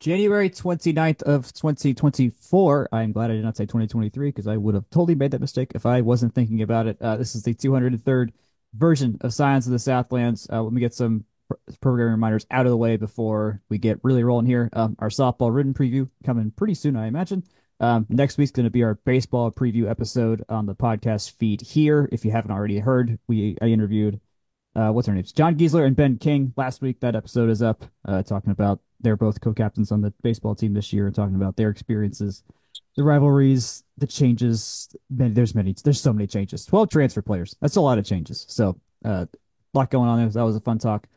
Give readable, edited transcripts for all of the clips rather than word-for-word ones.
January 29th of 2024. I'm glad I did not say 2023 because I would have totally made that mistake if I wasn't thinking about it. This is the 203rd version of Science of the Southlands. Let me get some programming reminders out of the way before we get really rolling here. Our softball written preview coming pretty soon, I imagine. Next week's going to be our baseball preview episode on the podcast feed here. If you haven't already heard, I interviewed what's her names? John Giesler and Ben King last week. That episode is up, talking about they're both co-captains on the baseball team this year, and talking about their experiences, the rivalries, the changes. There's so many changes. 12 transfer players. That's a lot of changes. So, a lot going on there. That was a fun talk.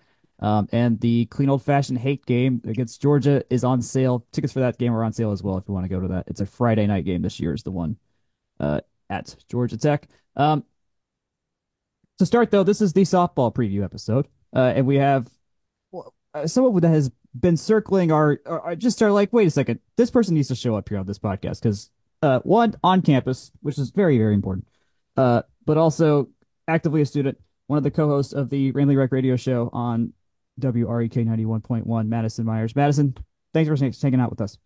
And the clean old fashioned hate game against Georgia is on sale. Tickets for that game are on sale as well if you want to go to that. It's a Friday night game this year, is the one at Georgia Tech. To start, though, this is the softball preview episode, and we have someone that has been circling just are like, wait a second, this person needs to show up here on this podcast because one on campus, which is very very important, but also actively a student, one of the co-hosts of the Ramley Rec Radio Show on WREK 91.1, Madison Myers. Madison, thanks for hanging out with us.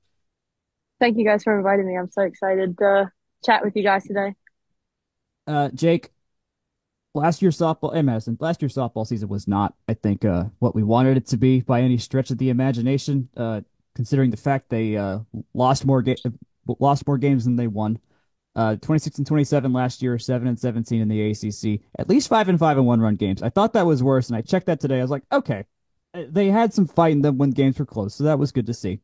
Thank you guys for inviting me. I'm so excited to chat with you guys today. Jake, last year's softball season was not, I think, what we wanted it to be by any stretch of the imagination. Considering the fact they lost more games than they won. 26 and 27 last year, 7 and 17 in the ACC. At least 5 and 5 in one run games. I thought that was worse, and I checked that today. I was like, okay, they had some fight in them when games were close, so that was good to see.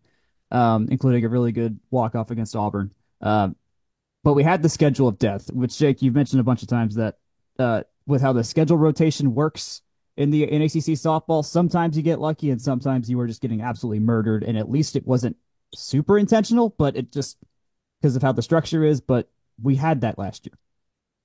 Including a really good walk off against Auburn. But we had the schedule of death, which Jake, you've mentioned a bunch of times that with how the schedule rotation works in ACC softball, sometimes you get lucky and sometimes you are just getting absolutely murdered. And at least it wasn't super intentional, but it just because of how the structure is. But we had that last year.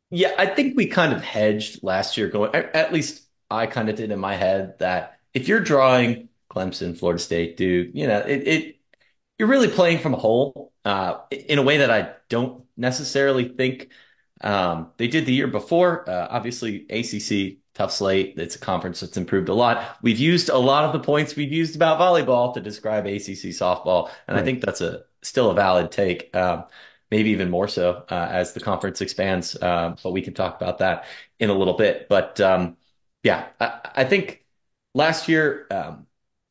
Yeah, I think we kind of hedged last year going, at least I kind of did in my head that if you're drawing Clemson, Florida State, Duke, you're really playing from a hole in a way that I don't necessarily think they did the year before. Obviously, ACC, tough slate. It's a conference that's improved a lot. We've used a lot of the points we've used about volleyball to describe ACC softball, and I Right. think that's still a valid take. Maybe even more so as the conference expands. But we can talk about that in a little bit. But yeah, I think last year,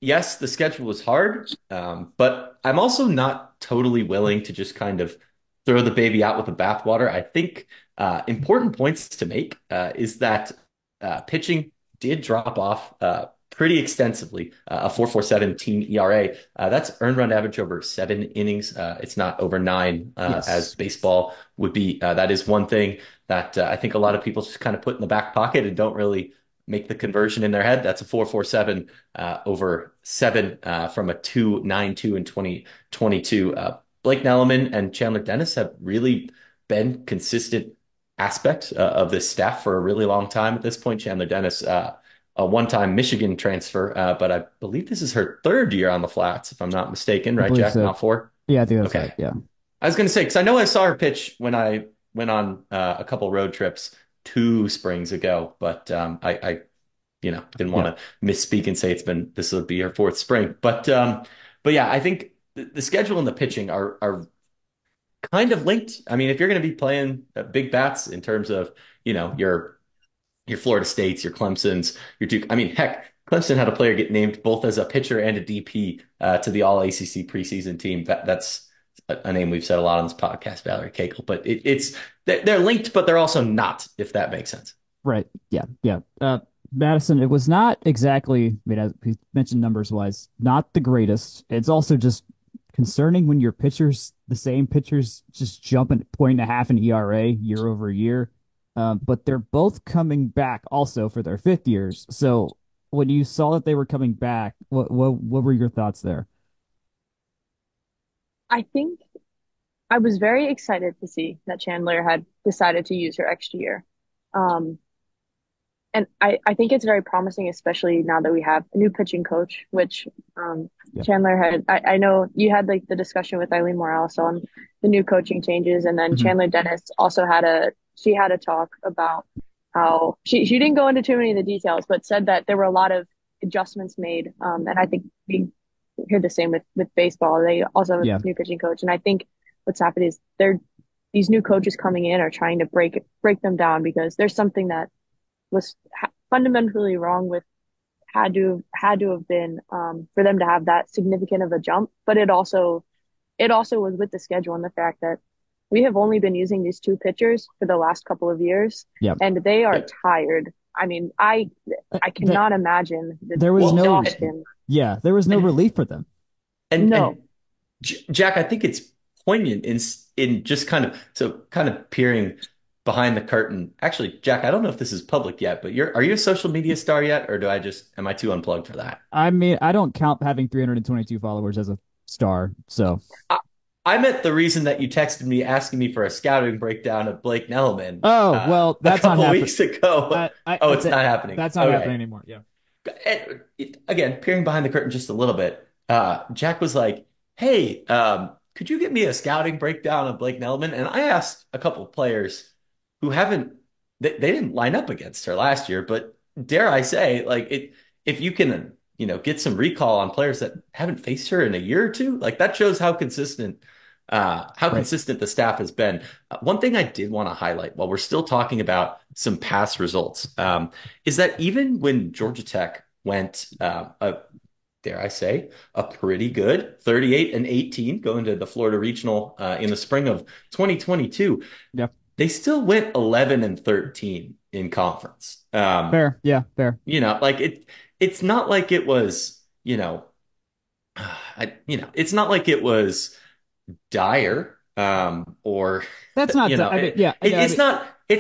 yes, the schedule was hard, but I'm also not totally willing to just kind of throw the baby out with the bathwater. I think important points to make is that pitching did drop off pretty extensively. A 4.47 team ERA. That's earned run average over 7 innings. It's not over nine as Yes. baseball would be. That is one thing that I think a lot of people just kind of put in the back pocket and don't really make the conversion in their head. That's a 4.47 over seven from a 2.92 in 2022. Blake Nelliman and Chandler Dennis have really been consistent aspect of this staff for a really long time at this point. Chandler Dennis, a one-time Michigan transfer, but I believe this is her third year on the flats, if I'm not mistaken, I right, believe Jack? so. Not four? Yeah, I think that's right. Okay. Yeah. I was going to say, because I know I saw her pitch when I went on a couple road trips 2 springs ago, but I didn't Yeah. want to misspeak and say this will be her fourth spring. But yeah, I think the schedule and the pitching are kind of linked. I mean, if you're going to be playing big bats in terms of, your Florida States, your Clemsons, your Duke. I mean, heck, Clemson had a player get named both as a pitcher and a DP to the All ACC preseason team. That's a name we've said a lot on this podcast, Valerie Cagle. But they're linked, but they're also not, if that makes sense. Right. Yeah. Yeah. Madison, it was not exactly, I mean, as we mentioned numbers wise, not the greatest. It's also just concerning when your pitchers, the same pitchers, just jump a point and a half in ERA year over year. But they're both coming back also for their fifth years. So when you saw that they were coming back, what were your thoughts there? I think I was very excited to see that Chandler had decided to use her extra year. Um, and I think it's very promising, especially now that we have a new pitching coach, which Yeah. Chandler had. I know you had like the discussion with Eileen Morales on the new coaching changes, and then Mhm. Chandler Dennis also had a talk about how she didn't go into too many of the details, but said that there were a lot of adjustments made. And I think hear the same with baseball. They also have a Yeah. new pitching coach, and I think what's happened is these new coaches coming in are trying to break them down because there's something that was fundamentally wrong with had to have been for them to have that significant of a jump. But it also was with the schedule and the fact that we have only been using these two pitchers for the last couple of years, Yep. and they are Yep. tired. I mean, I That cannot imagine the there was Well, no, exhaustion. yeah, there was no and relief for them. No, and Jack, I think it's poignant in just kind of peering behind the curtain. Actually, Jack, I don't know if this is public yet, but are you a social media star yet, or do I just am I too unplugged for that? I mean, I don't count having 322 followers as a star. So, I, I meant the reason that you texted me asking me for a scouting breakdown of Blake Nelliman oh, well, a that's not couple happening. weeks ago. Oh, it's not happening. That's not happening Okay. anymore. Yeah. And again, peering behind the curtain just a little bit, Jack was like, "Hey, could you get me a scouting breakdown of Blake Nelman?" And I asked a couple of players who haven't, they didn't line up against her last year, but dare I say, like it, if you can, get some recall on players that haven't faced her in a year or two, like that shows how Right. consistent the staff has been. One thing I did want to highlight while we're still talking about some past results, is that even when Georgia Tech went, dare I say, a pretty good 38-18 going to the Florida Regional in the spring of 2022, Yeah. they still went 11-13 in conference. Fair. Yeah. Fair. Like it's not like it was, it's not like it was dire, or That's not, I mean, it, yeah. it, Yeah. I it's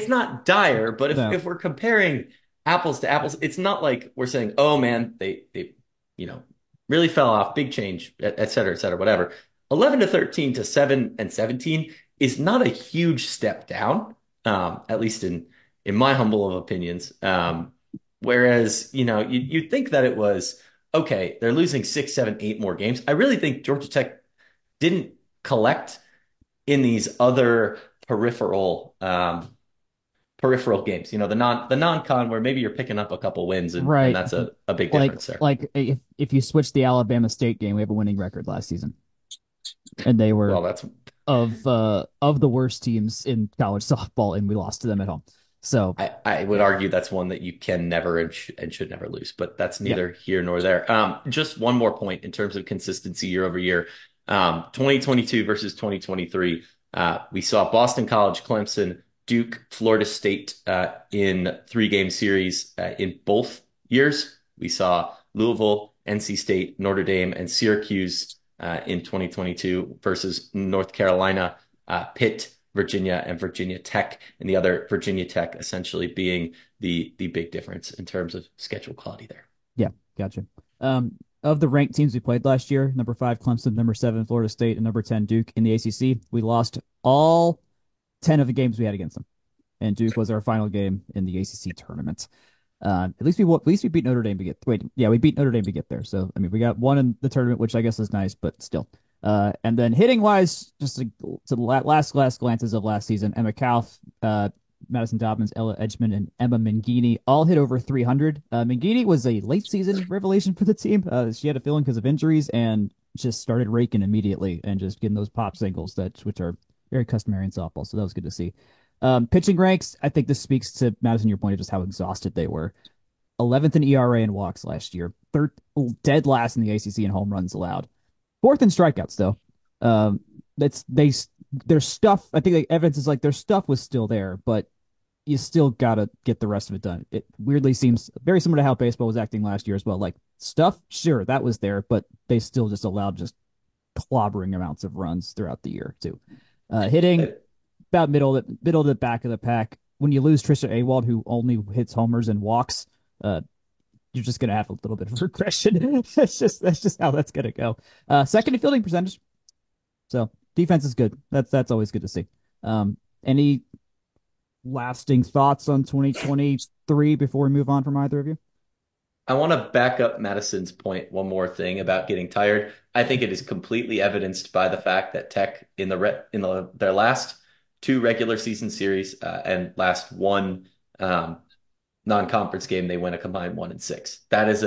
mean, not dire, but if, no. if we're comparing apples to apples, it's not like we're saying, oh man, they you know really fell off, big change, et cetera, whatever. 11-13 to 7-17 is not a huge step down, at least in my humble of opinions. Whereas, you'd think that it was okay, they're losing 6, 7, 8 more games. I really think Georgia Tech didn't collect in these other peripheral games. The non-con where maybe you're picking up a couple wins, and Right. that's a big Like, difference there. like if you switch the Alabama State game, we have a winning record last season, and they were Well, that's of the worst teams in college softball, and we lost to them at home. So, I would argue that's one that you can never and should never lose, but that's yeah. neither here nor there. Just one more point in terms of consistency year over year. 2022 versus 2023. We saw Boston College, Clemson, Duke, Florida State in 3-game series in both years. We saw Louisville, NC State, Notre Dame, and Syracuse in 2022 versus North Carolina, Pitt, Virginia, and Virginia Tech, and the other Virginia Tech essentially being the big difference in terms of schedule quality there. Yeah, gotcha. Of the ranked teams we played last year, number 5 Clemson, number 7 Florida State, and number 10 Duke in the ACC, we lost all 10 of the games we had against them, and Duke was our final game in the ACC tournament. At least we beat Notre Dame to get. Wait, yeah, we beat Notre Dame to get there. So I mean, we got one in the tournament, which I guess is nice, but still. And then hitting wise, just to the last glances of last season, Emma Kauff, Madison Dobbins, Ella Edgman, and Emma Mangini all hit over 300. Mangini was a late season revelation for the team. She had a feeling because of injuries and just started raking immediately and just getting those pop singles which are very customary in softball. So that was good to see. Pitching ranks, I think this speaks to Madison, your point of just how exhausted they were. 11th in ERA and walks last year, third, dead last in the ACC in home runs allowed, fourth in strikeouts though. That's their stuff. I think the evidence is like their stuff was still there, but you still gotta get the rest of it done. It weirdly seems very similar to how baseball was acting last year as well. Like stuff, sure, that was there, but they still just allowed just clobbering amounts of runs throughout the year too. Hitting about middle to the back of the pack. When you lose Trisha Awald, who only hits homers and walks, uh, you're just gonna have a little bit of regression. That's just how that's gonna go. Second in fielding percentage. So defense is good. That's always good to see. Any lasting thoughts on 2023 before we move on from either of you? I want to back up Madison's point one more thing about getting tired. I think it is completely evidenced by the fact that Tech their last 2 regular season series and last one non-conference game, they win a combined 1-6. That is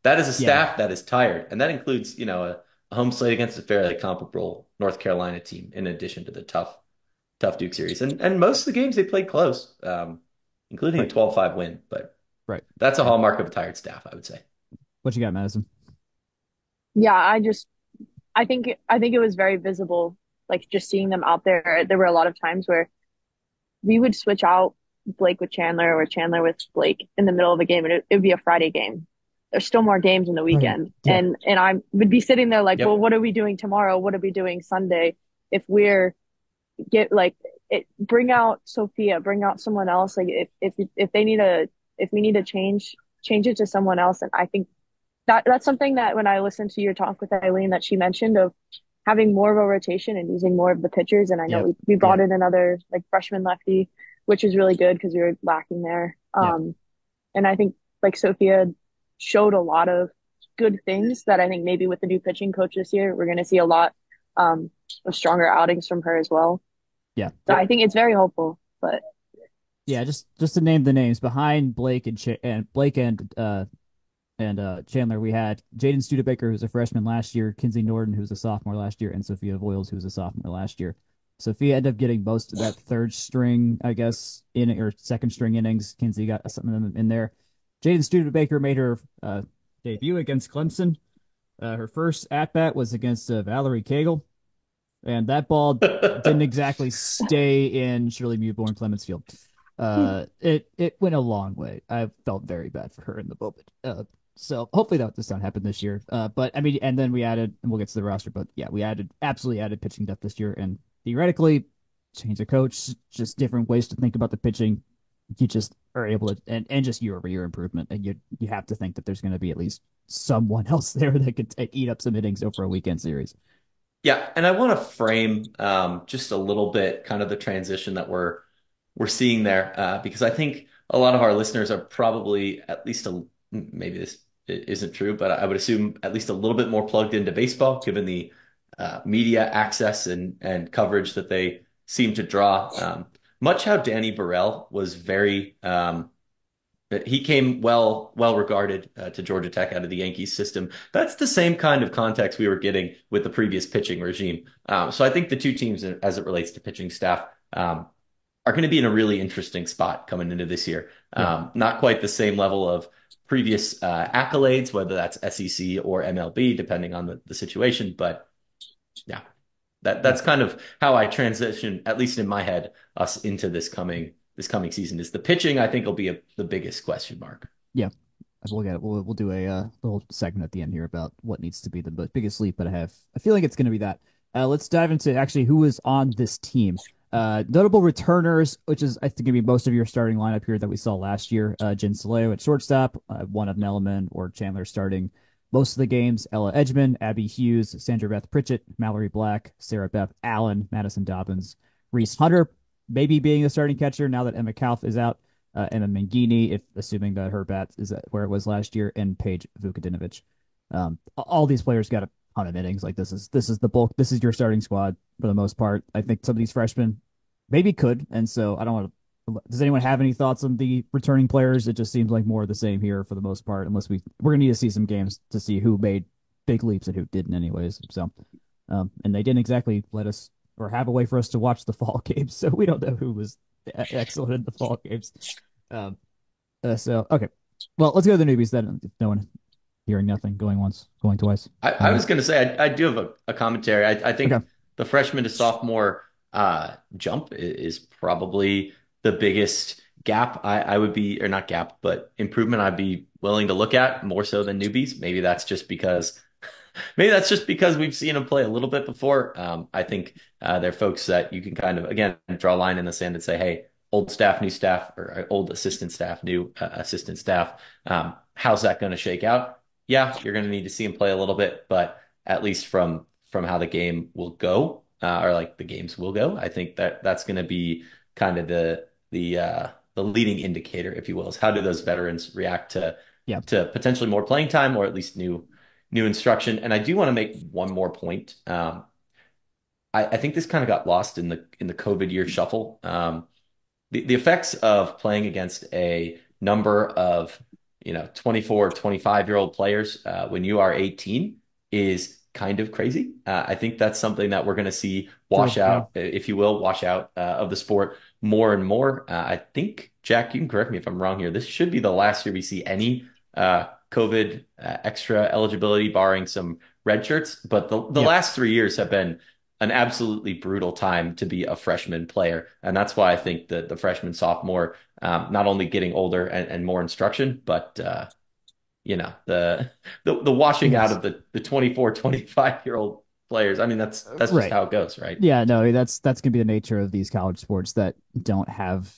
That is a Yeah, staff that is tired, and that includes, a home slate against a fairly comparable North Carolina team, in addition to the tough Duke series. And most of the games they played close, including a right, 12-5 win. But right. that's a Yeah. hallmark of a tired staff, I would say. What you got, Madison? Yeah, I think it was very visible, like just seeing them out there. There were a lot of times where we would switch out Blake with Chandler or Chandler with Blake in the middle of a game, and it would be a Friday game. There's still more games in the Right. weekend, Yeah. and I would be sitting there like, well, Yep. what are we doing tomorrow? What are we doing Sunday? If we're get like it, bring out Sophia, bring out someone else. Like if they need a if we need to change it to someone else. And I think that's something that when I listened to your talk with Eileen that she mentioned of having more of a rotation and using more of the pitchers. And I know Yep. we brought Yep. in another like freshman lefty, which is really good because we were lacking there. Yep. And I think like Sophia showed a lot of good things that I think maybe with the new pitching coach this year, we're going to see a lot of stronger outings from her as well. Yeah. So I Yep. think it's very hopeful, but Yeah. Just to name the names behind Blake and Blake and Chandler, we had Jaden Studebaker, who's a freshman last year, Kinsey Norton, who's a sophomore last year, and Sophia Voiles, who was a sophomore last year. Sophia ended up getting most of that third string, I guess, in or second string innings. Kinsey got some of them in there. Jaden Studebaker made her debut against Clemson. Her first at bat was against Valerie Cagle, and that ball didn't exactly stay in Shirley Mewborn Clemens Field. It went a long way. I felt very bad for her in the moment. So hopefully that does not happen this year. But I mean, and then we added, and we'll get to the roster, but yeah, we absolutely added pitching depth this year, and theoretically, change the coach, just different ways to think about the pitching. You just are able to, and just year over year improvement, and you have to think that there's going to be at least someone else there that could eat up some innings over a weekend series. Yeah, and I want to frame just a little bit kind of the transition that we're seeing there, because I think a lot of our listeners are probably at least maybe this isn't true, but I would assume at least a little bit more plugged into baseball, given the media access and coverage that they seem to draw. Much how Danny Burrell was very he came well regarded to Georgia Tech out of the Yankees system. That's the same kind of context we were getting with the previous pitching regime. So I think the two teams, as it relates to pitching staff, are going to be in a really interesting spot coming into this year. Yeah. Not quite the same level of previous accolades, whether that's SEC or MLB, depending on the situation. But yeah, Yeah. that's kind of how I transition, at least in my head, us into this coming season. Is the pitching, I think, will be the biggest question mark. Yeah. We'll do a little segment at the end here about what needs to be the biggest leap, but I have a feeling it's going to be that. Let's dive into actually who is on this team. Notable returners, which is I think gonna be most of your starting lineup here that we saw last year. Jen Soleo at shortstop, one of Nelliman or Chandler starting most of the games. Ella Edgman, Abby Hughes, Sandra Beth Pritchett, Mallory Black, Sarah Beth Allen, Madison Dobbins, Reese Hunter, maybe being the starting catcher now that Emma Kauf is out. Emma Mangini, if assuming that her bat is at where it was last year, and Paige Vukadinovich. All these players got a ton of innings. Like this is the bulk. This is your starting squad for the most part. I think some of these freshmen maybe could, and so I don't want to. Does anyone have any thoughts on the returning players? It just seems like more of the same here for the most part, unless we're gonna need to see some games to see who made big leaps and who didn't, anyways. So, and they didn't exactly let us or have a way for us to watch the fall games, so we don't know who was excellent in the fall games. Um, so okay, well, let's go to the newbies then. If no one hearing nothing, going once, going twice. I was going to say I do have a commentary. I Okay, think the freshman to sophomore jump is probably the biggest gap I would be, or not gap, but improvement I'd be willing to look at more so than newbies. Maybe that's just because we've seen them play a little bit before. I think they're folks that you can kind of, again, draw a line in the sand and say, hey, old staff, new staff, or old assistant staff, new assistant staff. How's that going to shake out? Yeah, you're going to need to see them play a little bit, but at least from how the game will go, or like the games will go, I think that's going to be kind of the leading indicator, if you will, is how do those veterans react to yeah, potentially more playing time or at least new instruction. And I do want to make one more point. I think this kind of got lost in the COVID year shuffle. The effects of playing against a number of 24, 25-year-old players when you are 18 is kind of crazy. I think that's something that we're going to see wash True. Yeah. out, if you will, wash out of the sport more and more. I think, Jack, you can correct me if I'm wrong here. This should be the last year we see any COVID extra eligibility, barring some red shirts. But the Yep. last 3 years have been an absolutely brutal time to be a freshman player. And that's why I think that the freshman, sophomore, not only getting older and more instruction, but the washing out Yes. of the 24, 25-year-old players. I mean, that's just Right. how it goes, right? Yeah, no, that's gonna be the nature of these college sports that don't have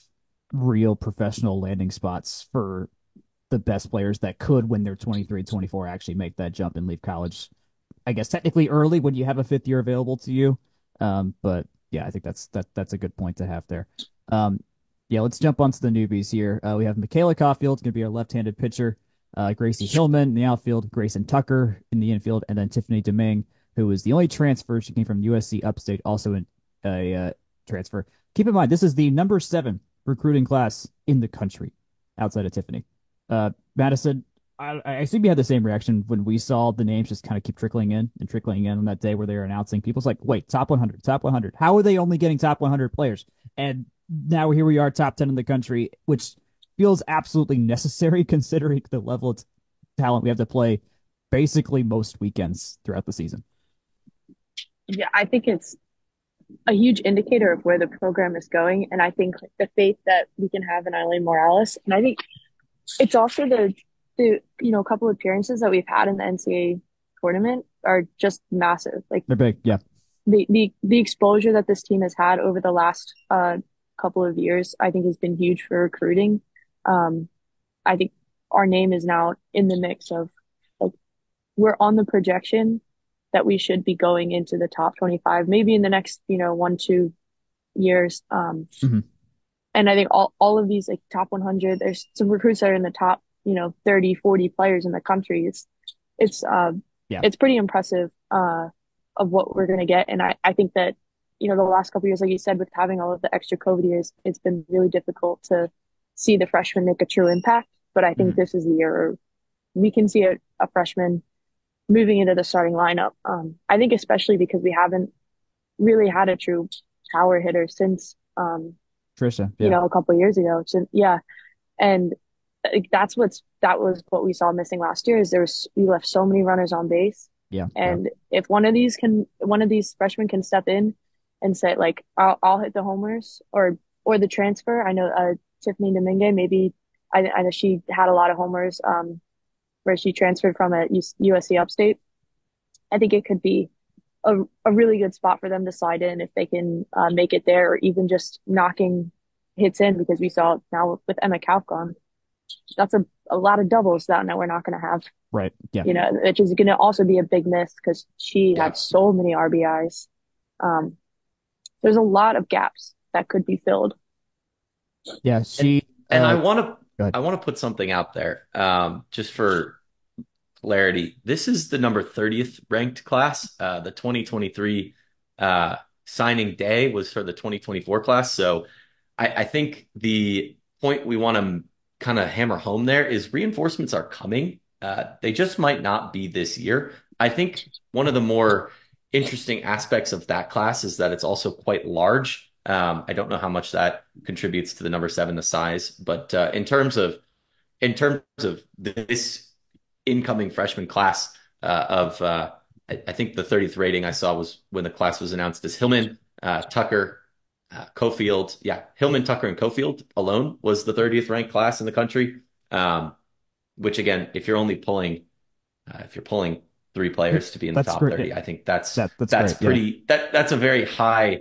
real professional landing spots for the best players that could, when they're 23, 24, actually make that jump and leave college. I guess technically early when you have a fifth year available to you. But yeah, I think that's a good point to have there. Um, yeah, let's jump onto the newbies here. We have Michaela Caulfield, going to be our left-handed pitcher. Gracie Hillman in the outfield, Grayson Tucker in the infield, and then Tiffany Domingue, who is the only transfer. She came from USC Upstate, also in a transfer. Keep in mind, this is the number 7 recruiting class in the country outside of Tiffany. Madison, I assume you had the same reaction when we saw the names just kind of keep trickling in and trickling in on that day where they were announcing. People's like, wait, top 100, top 100. How are they only getting top 100 players? And now here we are, top 10 in the country, which feels absolutely necessary considering the level of talent we have to play basically most weekends throughout the season. Yeah, I think it's a huge indicator of where the program is going. And I think the faith that we can have in Eileen Morales. And I think it's also the couple of appearances that we've had in the NCAA tournament are just massive. Like They're big, yeah. the exposure that this team has had over the last couple of years, I think has been huge for recruiting. Um, I think our name is now in the mix of like we're on the projection that we should be going into the top 25, maybe in the next, 1, 2 years. Hmm. And I think all of these like top 100, there's some recruits that are in the top, 30, 40 players in the country. It's, uh, Yeah, it's pretty impressive, of what we're going to get. And I think that, the last couple of years, like you said, with having all of the extra COVID years, it's been really difficult to see the freshmen make a true impact. But I think hmm, this is the year we can see a freshman moving into the starting lineup. I think especially because we haven't really had a true power hitter since, Trisha, yeah, a couple of years ago. So, yeah. And like, that was what we saw missing last year is we left so many runners on base. yeah, yeah. And if one of these freshmen can step in and say like, I'll hit the homers or the transfer. I know, Tiffany Domingue, maybe I know she had a lot of homers, where she transferred from a USC Upstate. I think it could be a really good spot for them to slide in if they can make it there or even just knocking hits in because we saw now with Emma Kaufman, that's a lot of doubles that now we're not going to have, Right, yeah, which is going to also be a big miss because she Yeah. had so many RBIs. Um, there's a lot of gaps that could be filled. yeah. And She, and go ahead. I want to put something out there, just for clarity. This is the number 30th ranked class. The 2023 signing day was for the 2024 class. So I think the point we want to kind of hammer home there is reinforcements are coming. They just might not be this year. I think one of the more interesting aspects of that class is that it's also quite large. I don't know how much that contributes to the number 7, the size, but in terms of this incoming freshman class of I think the 30th rating I saw was when the class was announced as Hillman, Tucker, Cofield. Yeah, Hillman, Tucker, and Cofield alone was the 30th ranked class in the country. Which again, if you're pulling 3 players to be in the That's top great. 30, I think that's That's that's great. Yeah. pretty that's a very high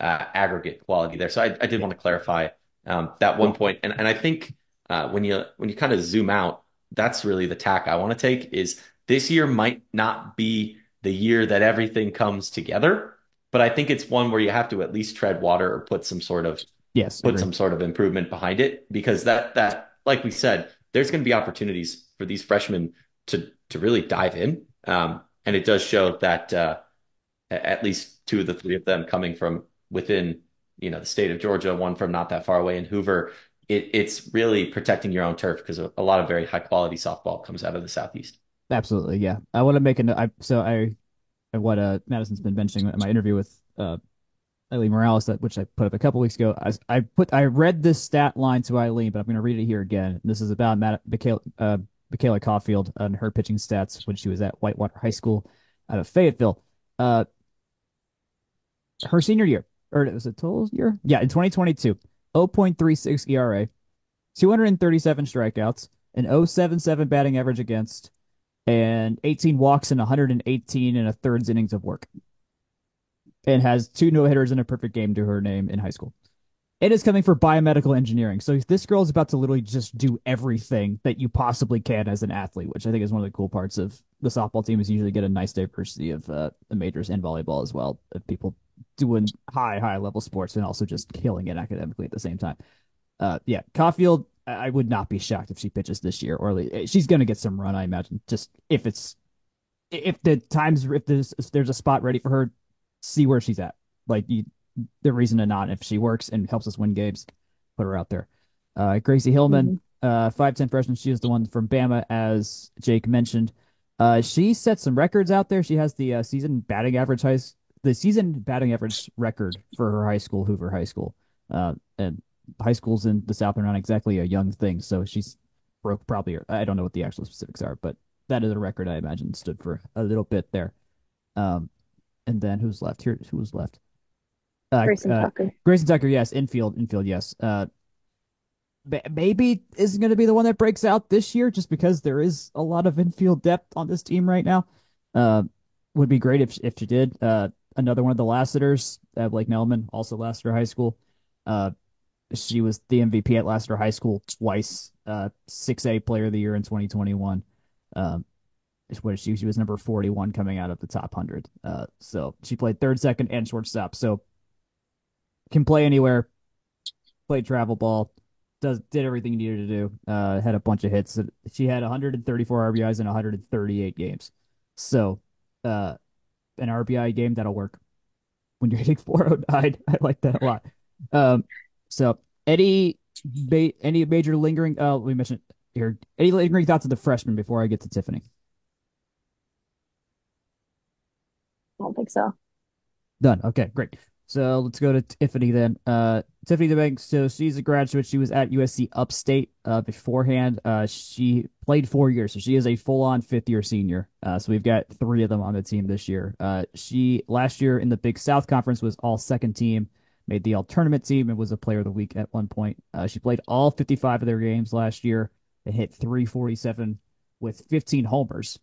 aggregate quality there. So I did Yeah. want to clarify that one point. And I think when you kind of zoom out, that's really the tack I want to take is this year might not be the year that everything comes together, but I think it's one where you have to at least tread water or Yes, put agree. some sort of improvement behind it because that like we said, there's going to be opportunities for these freshmen to really dive in. And it does show that at least 2 of the 3 of them coming from within the state of Georgia, one from not that far away in Hoover, it's really protecting your own turf because a lot of very high quality softball comes out of the Southeast. Absolutely, yeah. I want to make a what Madison's been mentioning in my interview with Eileen Morales, which I put up a couple weeks ago. I read this stat line to Eileen, but I'm going to read it here again. This is about Michaela Caulfield and her pitching stats when she was at Whitewater High School out of Fayetteville. Uh, her senior year, or was it total year? Yeah, in 2022, 0.36 ERA, 237 strikeouts, an 0.77 batting average against, and 18 walks and 118 and a thirds innings of work, and has two no hitters and a perfect game to her name in high school. It is coming for biomedical engineering. So this girl is about to literally just do everything that you possibly can as an athlete, which I think is one of the cool parts of the softball team is usually get a nice diversity of the majors and volleyball as well. Of people doing high level sports and also just killing it academically at the same time. Yeah, Caulfield, I would not be shocked if she pitches this year, or she's going to get some run, I imagine. Just if there's a spot ready for her, see where she's at. Like the reason to not. If she works and helps us win games, put her out there. Gracie Hillman, Hmm. 5'10" freshman. She is the one from Bama, as Jake mentioned. She set some records out there. She has the season batting average record for her high school, Hoover High School. And high schools in the South are not exactly a young thing, so she's broke probably. I don't know what the actual specifics are, but that is a record I imagine stood for a little bit there. Um, and then who's left here? Who was left? Uh, Grayson uh, Tucker. Grayson Tucker, yes. Infield, yes. Maybe isn't going to be the one that breaks out this year, just because there is a lot of infield depth on this team right now. Uh, would be great if she did. Another one of the Lassiters, Blake Nelman, also Lassiter High School. Uh, she was the MVP at Lassiter High School twice. 6A Player of the Year in 2021. Um, she was number 41 coming out of the top 100. So she played third, second, and shortstop. So can play anywhere, played travel ball, did everything you needed to do. Had a bunch of hits. She had 134 RBIs in 138 games. So, uh, an RBI game that'll work when you're hitting 409. I like that a lot. Um, so any major lingering? We mentioned here. Any lingering thoughts of the freshman before I get to Tiffany? I don't think so. Done. Okay, great. So let's go to Tiffany then. Tiffany DeBank. So she's a graduate. She was at USC Upstate beforehand. She played 4 years, so she is a full-on fifth-year senior. So we've got three of them on the team this year. She last year in the Big South Conference was all second team, made the all tournament team, and was a player of the week at one point. She played all 55 of their games last year and hit 347 with 15 homers.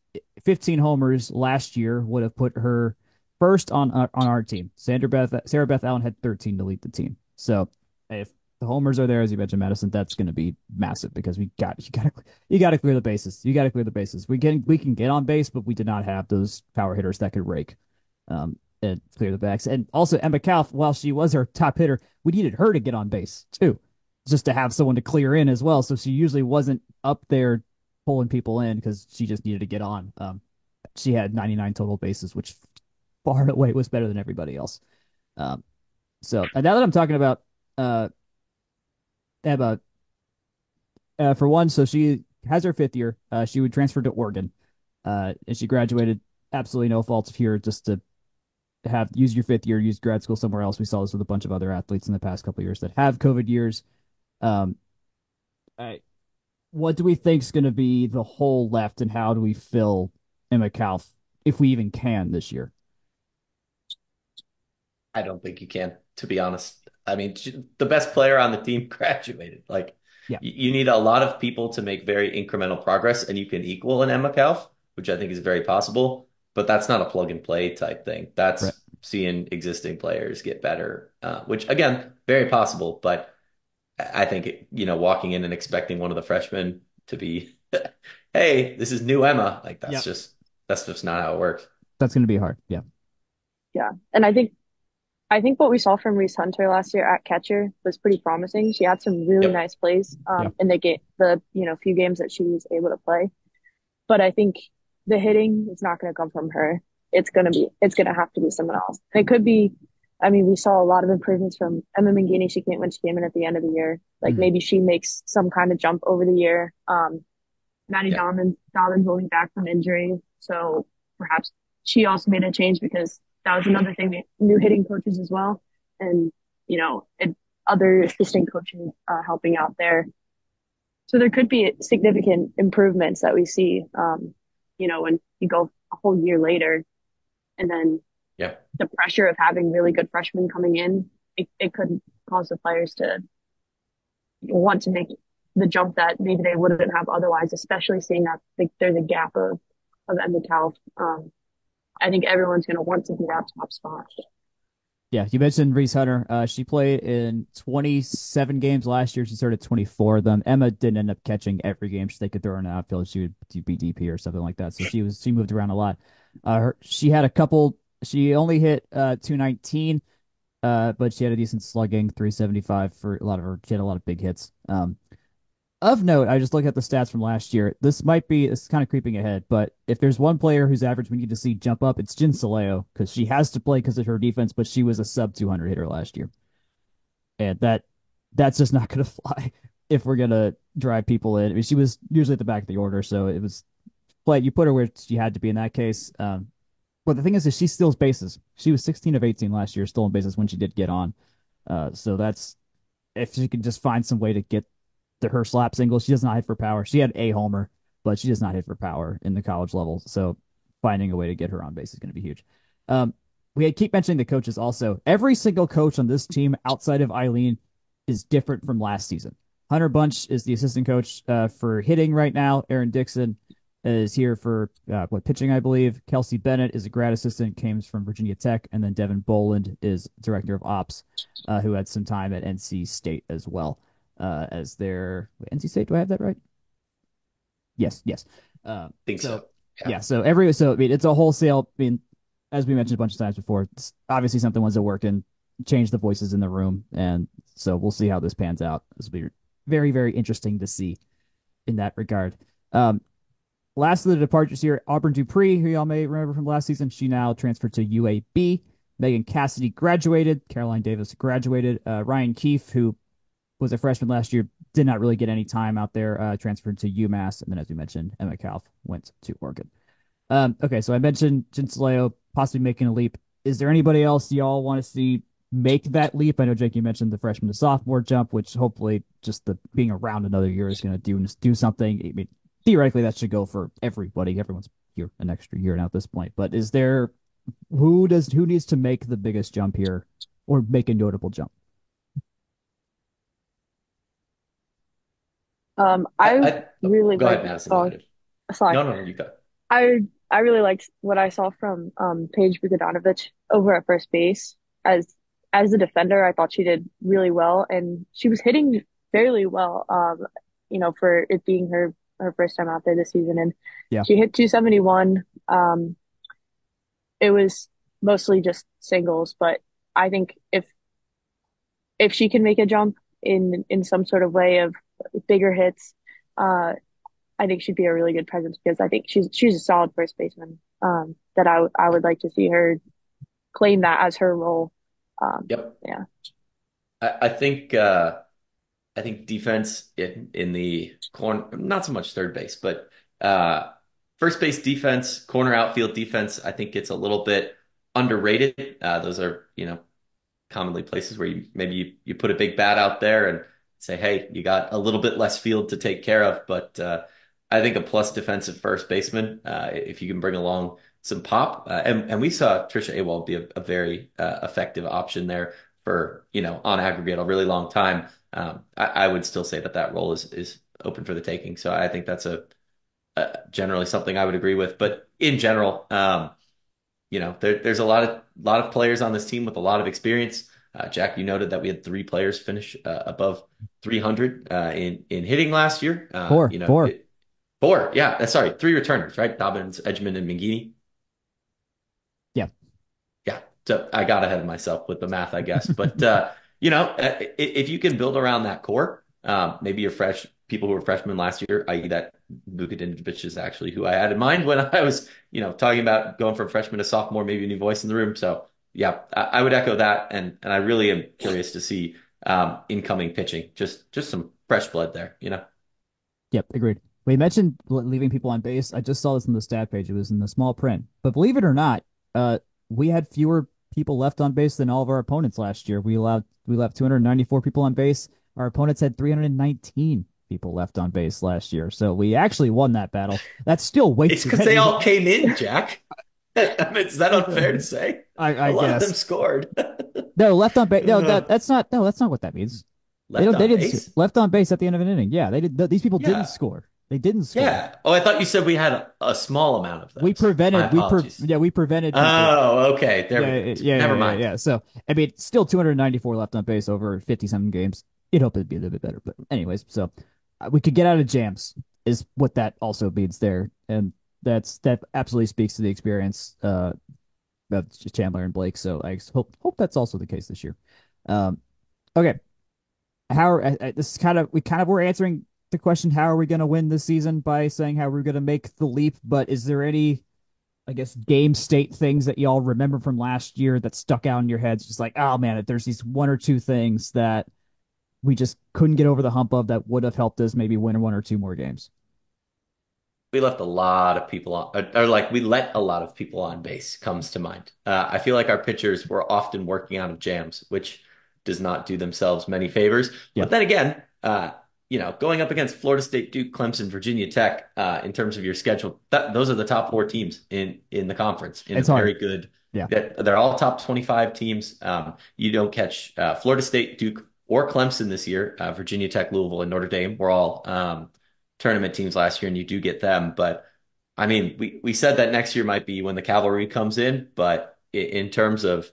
15 homers last year would have put her first on our team. Sarah Beth Allen had 13 to lead the team. So if the homers are there, as you mentioned, Madison, that's going to be massive because you got to clear the bases. You got to clear the bases. We can get on base, but we did not have those power hitters that could rake and clear the backs. And also Emma Kauf, while she was our top hitter, we needed her to get on base too, just to have someone to clear in as well. So she usually wasn't up there pulling people in because she just needed to get on. She had 99 total bases, which far and away was better than everybody else. Um, and now that I'm talking about Emma, for one, so she has her fifth year. She would transfer to Oregon, and she graduated absolutely no faults here, just to use your fifth year, use grad school somewhere else. We saw this with a bunch of other athletes in the past couple of years that have COVID years. Um, I, what do we think is going to be the hole left, and how do we fill Emma Kauf if we even can this year? I don't think you can, to be honest. I mean, the best player on the team graduated. Like, Yeah, you need a lot of people to make very incremental progress, and you can equal an Emma Kauf, which I think is very possible. But that's not a plug and play type thing. right. That's seeing existing players get better, which again, very possible. But I think walking in and expecting one of the freshmen to be, hey, this is new Emma, like Yep. that's just not how it works. That's going to be hard. Yeah. Yeah. And I think what we saw from Reese Hunter last year at catcher was pretty promising. She had some really Yep. nice plays Yeah. in the game, few games that she was able to play. But I think the hitting is not going to come from her. It's going to have to be someone else. And it could be I mean, we saw a lot of improvements from Emma Mangini. When she came in at the end of the year. Like Mhm. maybe she makes some kind of jump over the year. Maddie Yeah. Dobbins will be back from injury, so perhaps she also made a change because that was another thing. New hitting coaches as well, and other assistant coaches helping out there. So there could be significant improvements that we see. When you go a whole year later, and then Yeah. the pressure of having really good freshmen coming in, it could cause the players to want to make the jump that maybe they wouldn't have otherwise, especially seeing that there's a gap of Emma Cal. I think everyone's going to want to be that top spot. Yeah, you mentioned Reese Hunter. She played in 27 games last year. She started 24 of them. Emma didn't end up catching every game. They could throw her in the outfield. She would be DP or something like that. So she moved around a lot. She had a couple. She only hit 219, but she had a decent slugging, 375 for a lot of her. She had a lot of big hits. Of note, I just look at the stats from last year. This is kind of creeping ahead, but if there's one player whose average we need to see jump up, it's Jin Soleo because she has to play because of her defense, but she was a sub 200 hitter last year, and that's just not going to fly if we're going to drive people in. I mean, she was usually at the back of the order, so it was play. You put her where she had to be in that case. But the thing is she steals bases. She was 16 of 18 last year, stolen bases when she did get on. So that's if she can just find some way to get her slap single. She does not hit for power. She had a homer, but she does not hit for power in the college level. So finding a way to get her on base is going to be huge. We keep mentioning the coaches also. Every single coach on this team outside of Eileen is different from last season. Hunter Bunch is the assistant coach for hitting right now. Aaron Dixon is here for pitching, I believe. Kelsey Bennett is a grad assistant, came from Virginia Tech, and then Devin Boland is director of ops, who had some time at NC State as well as their NC State. Do I have that right? Yes, yes. Think So so. Yeah. yeah, I mean, it's a wholesale. I mean, as we mentioned a bunch of times before, it's obviously something wasn't working. Change the voices in the room, and so we'll see how this pans out. This will be very, very interesting to see in that regard. Um, Last of the departures here, Auburn Dupree, who y'all may remember from last season, she now transferred to UAB. Megan Cassidy graduated. Caroline Davis graduated. Ryan Keefe, who was a freshman last year, did not really get any time out there, transferred to UMass. And then, as we mentioned, Emma Kalf went to Oregon. Okay, so I mentioned Jin Soleo possibly making a leap. Is there anybody else y'all want to see make that leap? I know, Jake, you mentioned the freshman to sophomore jump, which hopefully just the being around another year is going to do something. I mean, theoretically, that should go for everybody. Everyone's here an extra year now at this point. But is there who needs to make the biggest jump here or make a notable jump? I really Go like. ahead, Madison. Go Oh, ahead. sorry. No, you go. I I really liked what I saw from Paige Bogdanovich over at first base. As as a defender, I thought she did really well, and she was hitting fairly well. For it being her first time out there this season, and Yeah. she hit 271. It was mostly just singles, but I think if she can make a jump in some sort of way of bigger hits, uh, I think she'd be a really good presence because I think she's a solid first baseman. That I would like to see her claim that as her role. Yep. Yeah. I think defense in the corner, not so much third base, but uh, first base defense, corner outfield defense, I think it's a little bit underrated. Those are, commonly places where you put a big bat out there and say, hey, you got a little bit less field to take care of. But I think a plus defensive first baseman, if you can bring along some pop, and we saw Trisha Awald be a very effective option there for, on aggregate a really long time. I would still say that role is open for the taking. So I think that's generally something I would agree with. But in general, there's a lot of players on this team with a lot of experience. Jack, you noted that we had three players finish above 300 in hitting last year. Four. Four, yeah, sorry, three returners, right? Dobbins, Edgman, and McGeady. Yeah. Yeah, so I got ahead of myself with the math, I guess. But if you can build around that core, maybe your people who were freshmen last year, i.e., that Vukadinovic is actually who I had in mind when I was, talking about going from freshman to sophomore, maybe a new voice in the room. So yeah, I would echo that, and I really am curious to see incoming pitching. Just some fresh blood there, you know. Yep, agreed. We mentioned leaving people on base. I just saw this in the stat page. It was in the small print. But believe it or not, we had fewer people left on base than all of our opponents last year. We left 294 people on base. Our opponents had 319 people left on base last year. So we actually won that battle. That's still way It's too because they many. all came in, Jack. I mean, is that unfair to say? A I lot of them guess. scored. No, left on base. No, Uh, that's not what that means. They left don't. They on didn't base? left on base at the end of an inning. Yeah, they did. These people didn't Yeah. score. They didn't score. Yeah. Oh, I thought you said we had a small amount of those. My apologies. We prevented people. Oh, okay. There we Yeah, go. yeah, Never yeah, mind. yeah. So, I mean, still 294 left on base over 50 something games. You'd hope it'd be a little bit better, but anyways, so we could get out of jams is what that also means there, and that absolutely speaks to the experience of Chandler and Blake. So I hope that's also the case this year. Um, okay, this is we kind of were answering the question, how are we going to win this season, by saying how we're going to make the leap, but is there any, I guess, game state things that y'all remember from last year that stuck out in your heads? Just like, oh man, there's these one or two things that we just couldn't get over the hump of that would have helped us maybe win one or two more games. We left a lot of people on, or like we let a lot of people on base comes to mind. I feel like our pitchers were often working out of jams, which does not do themselves many favors. Yeah, But then again, going up against Florida State, Duke, Clemson, Virginia Tech, in terms of your schedule, those are the top four teams in the conference in a it's hard. very good. Yeah, They're all top 25 teams. You don't catch Florida State, Duke, or Clemson this year. Virginia Tech, Louisville, and Notre Dame were all tournament teams last year, and you do get them. But I mean, we said that next year might be when the cavalry comes in, but in terms of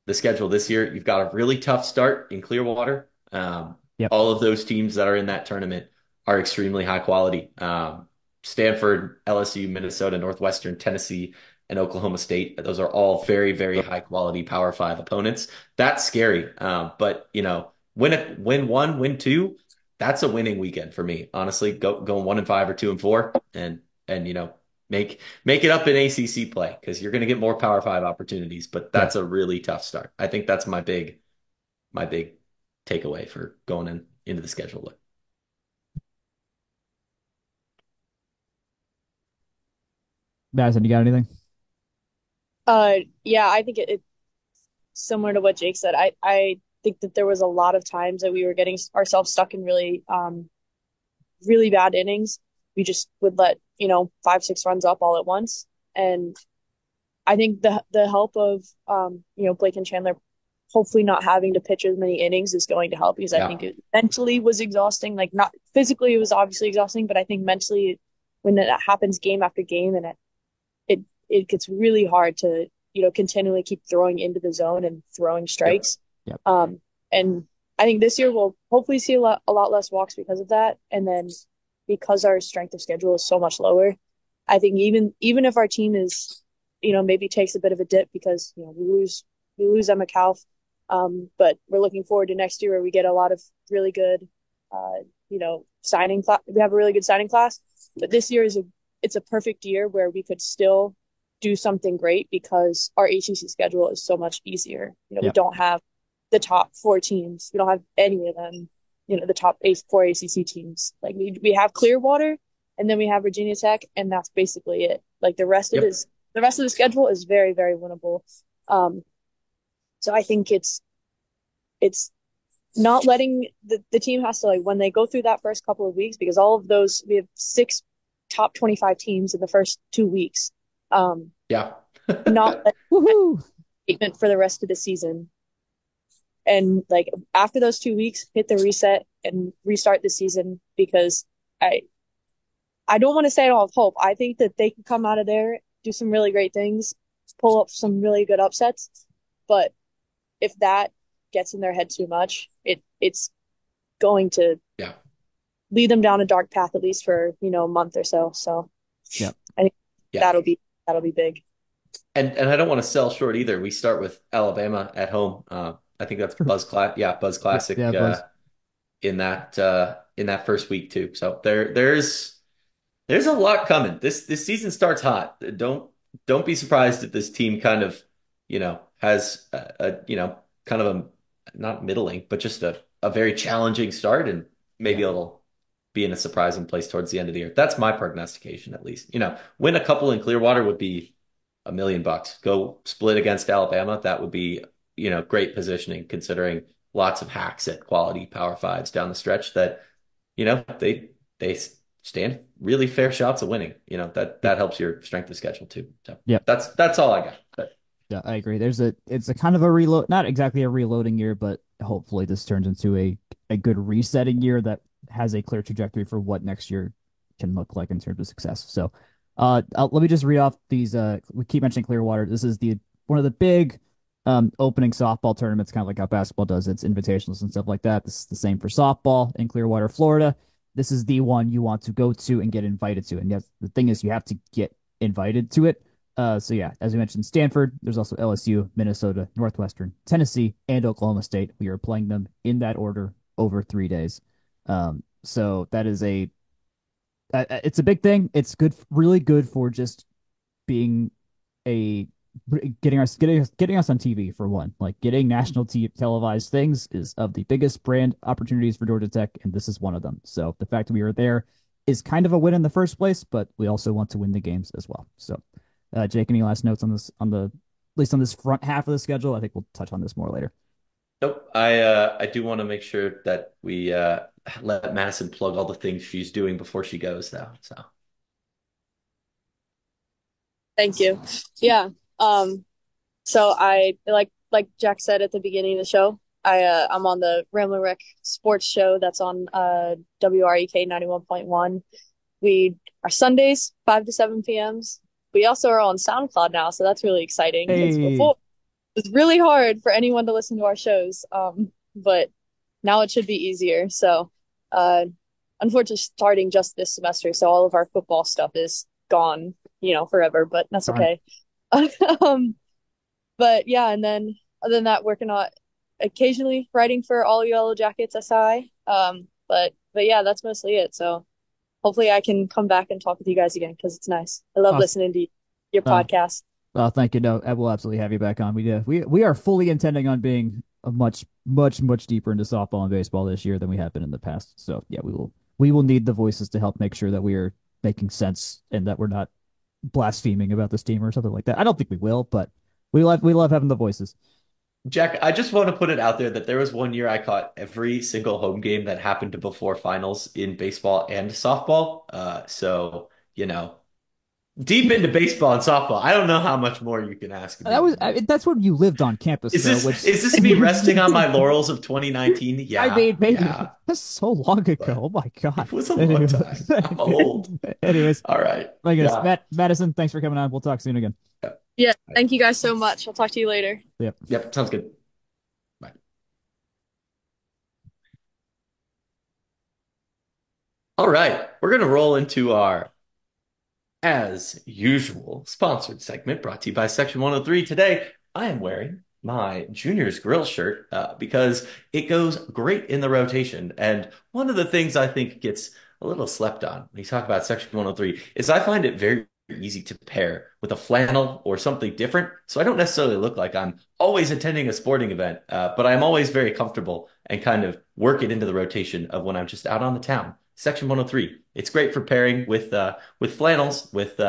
the schedule this year, you've got a really tough start in Clearwater. yep. All of those teams that are in that tournament are extremely high quality. Stanford, LSU, Minnesota, Northwestern, Tennessee, and Oklahoma State. Those are all very, very high quality Power Five opponents. That's scary. But win one, win two. That's a winning weekend for me. Honestly, going 1-5 or 2-4, and make it up in ACC play because you're going to get more Power Five opportunities. But Yeah. that's a really tough start. I think that's my big takeaway for going into the schedule. Madison, you got anything? Yeah, I think it's similar to what Jake said. I think that there was a lot of times that we were getting ourselves stuck in really bad innings. We just would let, 5, 6 runs up all at once. And I think the help of Blake and Chandler hopefully not having to pitch as many innings is going to help, because I Yeah. think it mentally was exhausting. Like, not physically, it was obviously exhausting, but I think mentally, when that happens game after game, and it gets really hard to continually keep throwing into the zone and throwing Yep. strikes. Yep. And I think this year we'll hopefully see a lot less walks because of that. And then because our strength of schedule is so much lower, I think even if our team is, maybe takes a bit of a dip because we lose Emma Kauf, but we're looking forward to next year where we get a lot of really good, signing class. We have a really good signing class, but this year it's a perfect year where we could still do something great because our ACC schedule is so much easier. We Yep. don't have the top four teams. We don't have any of them. The top four ACC teams. Like we have Clearwater, and then we have Virginia Tech, and that's basically it. Like Yep. the rest of the schedule is very, very winnable. Um, so I think it's not letting the team has to, like, when they go through that first couple of weeks, because all of those, we have 6 top 25 teams in the first 2 weeks. Um, Yeah. not let Woohoo! statement for the rest of the season. And like after those 2 weeks, hit the reset and restart the season, because I I don't want to say I don't have hope. I think that they can come out of there, do some really great things, pull up some really good upsets. But if that gets in their head too much, it's going to Yeah. lead them down a dark path, at least for, a month or so. So Yep. I think Yeah. that'll be big. And I don't want to sell short either. We start with Alabama at home. I think that's True. Buzz Class. Yeah, Buzz Yeah, Classic yeah, Buzz. in that first week too. So there's a lot coming. This season starts hot. Don't be surprised if this team kind of, you know, has kind of a not middling, but just a very challenging start, and maybe Yeah. it'll be in a surprising place towards the end of the year. That's my prognostication, at least. Win a couple in Clearwater would be $1 million. Go split against Alabama. That would be, great positioning considering lots of hacks at quality Power Fives down the stretch that, they stand really fair shots of winning. That helps your strength of schedule too. So Yep. that's all I got. But Yeah, I agree. It's a kind of a reload, not exactly a reloading year, but hopefully this turns into a good resetting year that has a clear trajectory for what next year can look like in terms of success. So, let me just read off these. We keep mentioning Clearwater. This is the one of the big opening softball tournaments, kind of like how basketball does its invitationals and stuff like that. This is the same for softball in Clearwater, Florida. This is the one you want to go to and get invited to. And yes, the thing is, you have to get invited to it. So yeah, as we mentioned, Stanford. There's also LSU, Minnesota, Northwestern, Tennessee, and Oklahoma State. We are playing them in that order over 3 days. So that is it's a big thing. It's good, really good for just being a getting us on TV for one. Like getting national televised things is of the biggest brand opportunities for Georgia Tech, and this is one of them. So the fact that we are there is kind of a win in the first place, but we also want to win the games as well. So, Jake, any last notes on this at least on this front half of the schedule? I think we'll touch on this more later. nope. I do want to make sure that we let Madison plug all the things she's doing before she goes, though. So Thank you. Yeah. So I like Jack said at the beginning of the show, I'm on the Ramblin' Wreck sports show that's on WREK 91.1. We are Sundays 5 to 7 p.m.s. We also are on SoundCloud now, so that's really exciting because Hey, before it was really hard for anyone to listen to our shows. But now it should be easier. So uh unfortunately starting just this semester, so all of our football stuff is gone, forever, but that's darn. okay. um but yeah, and then other than that, working on occasionally writing for All Yellow Jackets SI. But yeah, that's mostly it. So hopefully I can come back and talk with you guys again because it's nice. I love Uh, listening to your uh, podcast. Thank you. No, I will absolutely have you back on. We are fully intending on being a much deeper into softball and baseball this year than we have been in the past. So yeah, we will need the voices to help make sure that we are making sense and that we're not blaspheming about this team or something like that. I don't think we will, but we love having the voices. Jack, I just want to put it out there that there was one year I caught every single home game that happened before finals in baseball and softball. So, deep into baseball and softball. I don't know how much more you can ask of me than that. That's when you lived on campus Is though, this which is this me resting on my laurels of 2019? I Yeah, mean, maybe yeah, that's so long ago. but Oh my God. it was a long Anyways, time. I'm old. anyways, All right. my goodness, Yeah. Madison, thanks for coming on. We'll talk soon again. Yep. Yeah, thank you guys so much. I'll talk to you later. Yep. Yep. Sounds good. Bye. All right. We're gonna roll into our, as usual, sponsored segment brought to you by Section 103. Today, I am wearing my Junior's Grill shirt because it goes great in the rotation. And one of the things I think gets a little slept on when you talk about Section 103 is I find it very easy to pair with a flannel or something different. So I don't necessarily look like I'm always attending a sporting event, but I'm always very comfortable and kind of work it into the rotation of when I'm just out on the town. Section 103. It's great for pairing with flannels, with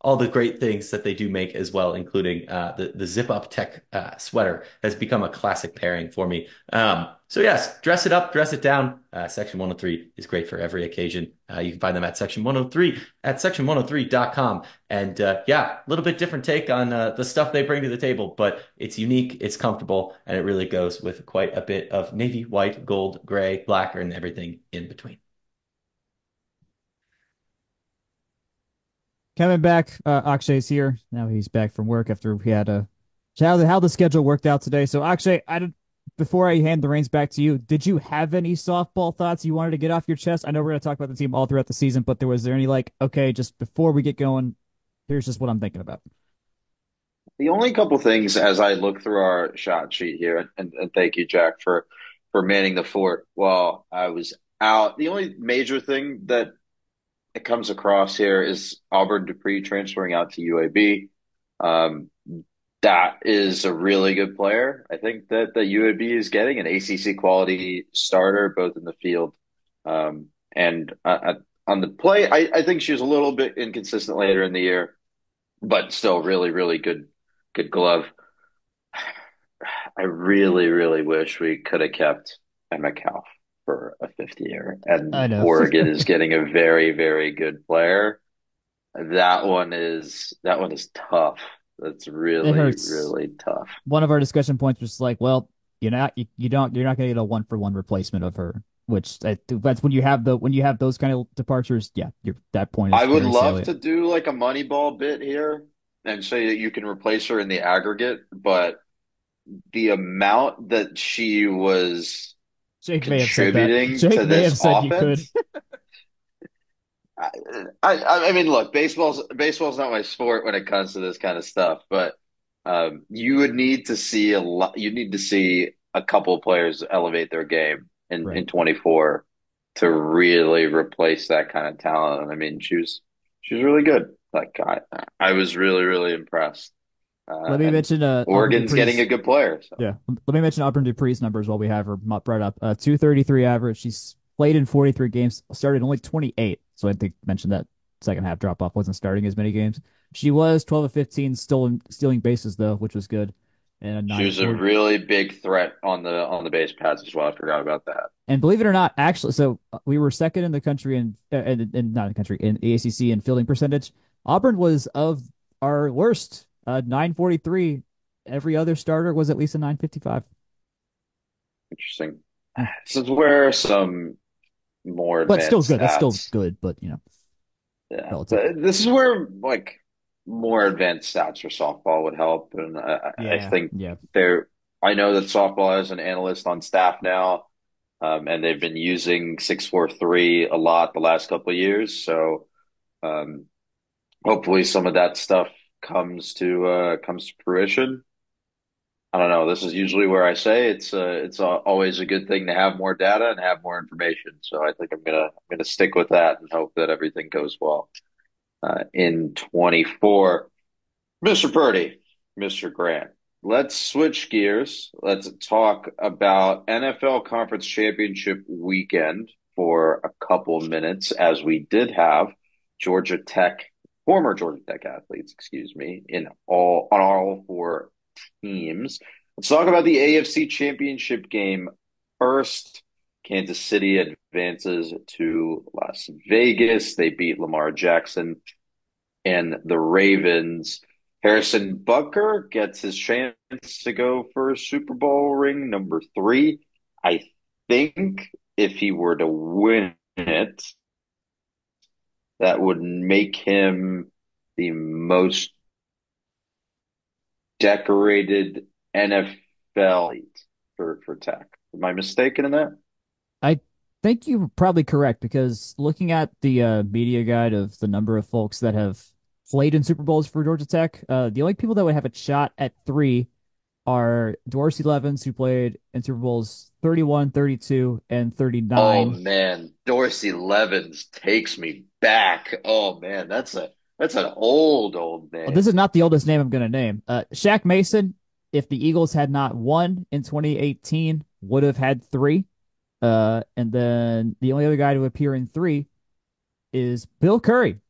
all the great things that they do make as well, including the Zip Up Tech sweater has become a classic pairing for me. So yes, dress it up, dress it down. Section 103 is great for every occasion. You can find them at Section 103 at section103.com. And yeah, a little bit different take on the stuff they bring to the table, but it's unique, it's comfortable, and it really goes with quite a bit of navy, white, gold, gray, black, and everything in between. Coming back, Akshay's here. Now he's back from work after we had a how the schedule worked out today. So Akshay, before I hand the reins back to you, did you have any softball thoughts you wanted to get off your chest? I know we're going to talk about the team all throughout the season, but was there any like, okay, just before we get going, here's just what I'm thinking about. The only couple things as I look through our shot sheet here, and thank you, Jack, for manning the fort while I was out. The only major thing that it comes across here is Auburn Dupree transferring out to UAB. Um, that is a really good player. I think that UAB is getting an ACC quality starter, both in the field and on the play. I think she was a little bit inconsistent later in the year, but still really, really good glove. I really, really wish we could have kept Emma Metcalf for a fifth year. I And know. Oregon is getting a very, very good player. That one is tough. That's It really, hurts. really tough. One of our discussion points was like, well, you're not going to get a one for one replacement of her, which that's when you have those kind of departures. Yeah, that point is I would very love salient. to do like a Moneyball bit here and say that you can replace her in the aggregate, but the amount that she was Jake may have said that. contributing Jake to may this have said you could. offense. I, I mean, look, baseball's not my sport when it comes to this kind of stuff, but you would need to see a lot. You need to see a couple of players elevate their game in Right. 24 to really replace that kind of talent. And I mean, she was really good. Like I was really really impressed. Let me And mention Auburn Oregon's getting a Dupree's. good player. So Yeah, let me mention Auburn Dupree's numbers while we have her brought up. 233 average. She's played in 43 games, started only 28. So I think mentioned that second half drop off wasn't starting as many games. She was 12 of 15 stealing bases though, which was good, and a she was a 940. really big threat on the base paths as well. I forgot about that. And believe it or not, actually, so we were second in the country in not in the country in the ACC in fielding percentage. Auburn was of our worst, 943. Every other starter was at least a 955. Interesting. This is where some more But still advanced good. That's still stats. good, but Yeah, relative. this is where like more advanced stats for softball would help, and I Yeah, think yeah. there. I know that softball has an analyst on staff now, and they've been using 643 a lot the last couple of years. So um, hopefully some of that stuff comes to fruition. I don't know. This is usually where I say it's always a good thing to have more data and have more information. So I think I'm gonna stick with that and hope that everything goes well in 24. Mr. Purdy, Mr. Grant. Let's switch gears. Let's talk about NFL Conference Championship weekend for a couple minutes, as we did have Georgia Tech, former Georgia Tech athletes, excuse me, in all on all four teams. Let's talk about the AFC Championship game first. Kansas City advances to Las Vegas. They beat Lamar Jackson and the Ravens. Harrison Butker gets his chance to go for Super Bowl ring number three. I think if he were to win it, that would make him the most decorated NFL for Tech. Am I mistaken in that? I think you're probably correct because looking at the media guide of the number of folks that have played in Super Bowls for Georgia Tech, the only people that would have a shot at three are Dorsey Levens, who played in Super Bowls 31, 32, and Oh 39. man, Dorsey Levens takes me back. Oh man, that's an old Well, this name. is not the oldest name I'm going to name. Shaq Mason, if the Eagles had not won in 2018, would have had three. And then the only other guy to appear in three is Bill Curry.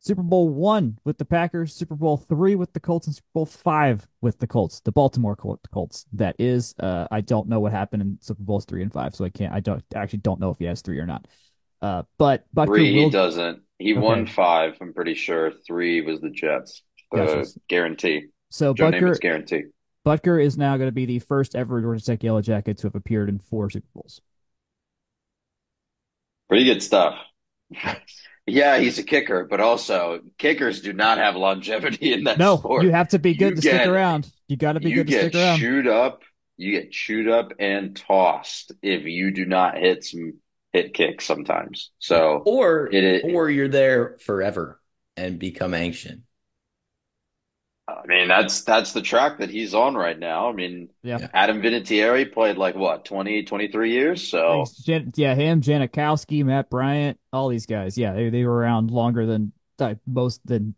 Super Bowl one with the Packers, Super Bowl three with the Colts, and Super Bowl five with the Colts, the Baltimore Colts. That is, I don't know what happened in Super Bowls three and five, so I don't actually don't know if he has three or not. But Butker Three, he will. doesn't. He won Okay, five, I'm pretty sure. Three was the Jets. gotcha. The guarantee. So Joe Namath's guarantee. Butker is now going to be the first ever Georgia Tech Yellow Jacket to have appeared in four Super Bowls. Pretty good stuff. Yeah, he's a kicker, but also kickers do not have longevity in that No, you sport. have to be good You to stick get around. You got to be you good to stick get around. chewed up, you get chewed up and tossed if you do not hit some hit kicks sometimes. So it Or you're there forever and become ancient. I mean, that's the track that he's on right now. I mean, Yeah. Yeah. Adam Vinatieri played like what, 20, 23 years? So Yeah, him, Janikowski, Matt Bryant, all these guys. Yeah, they were around longer than most than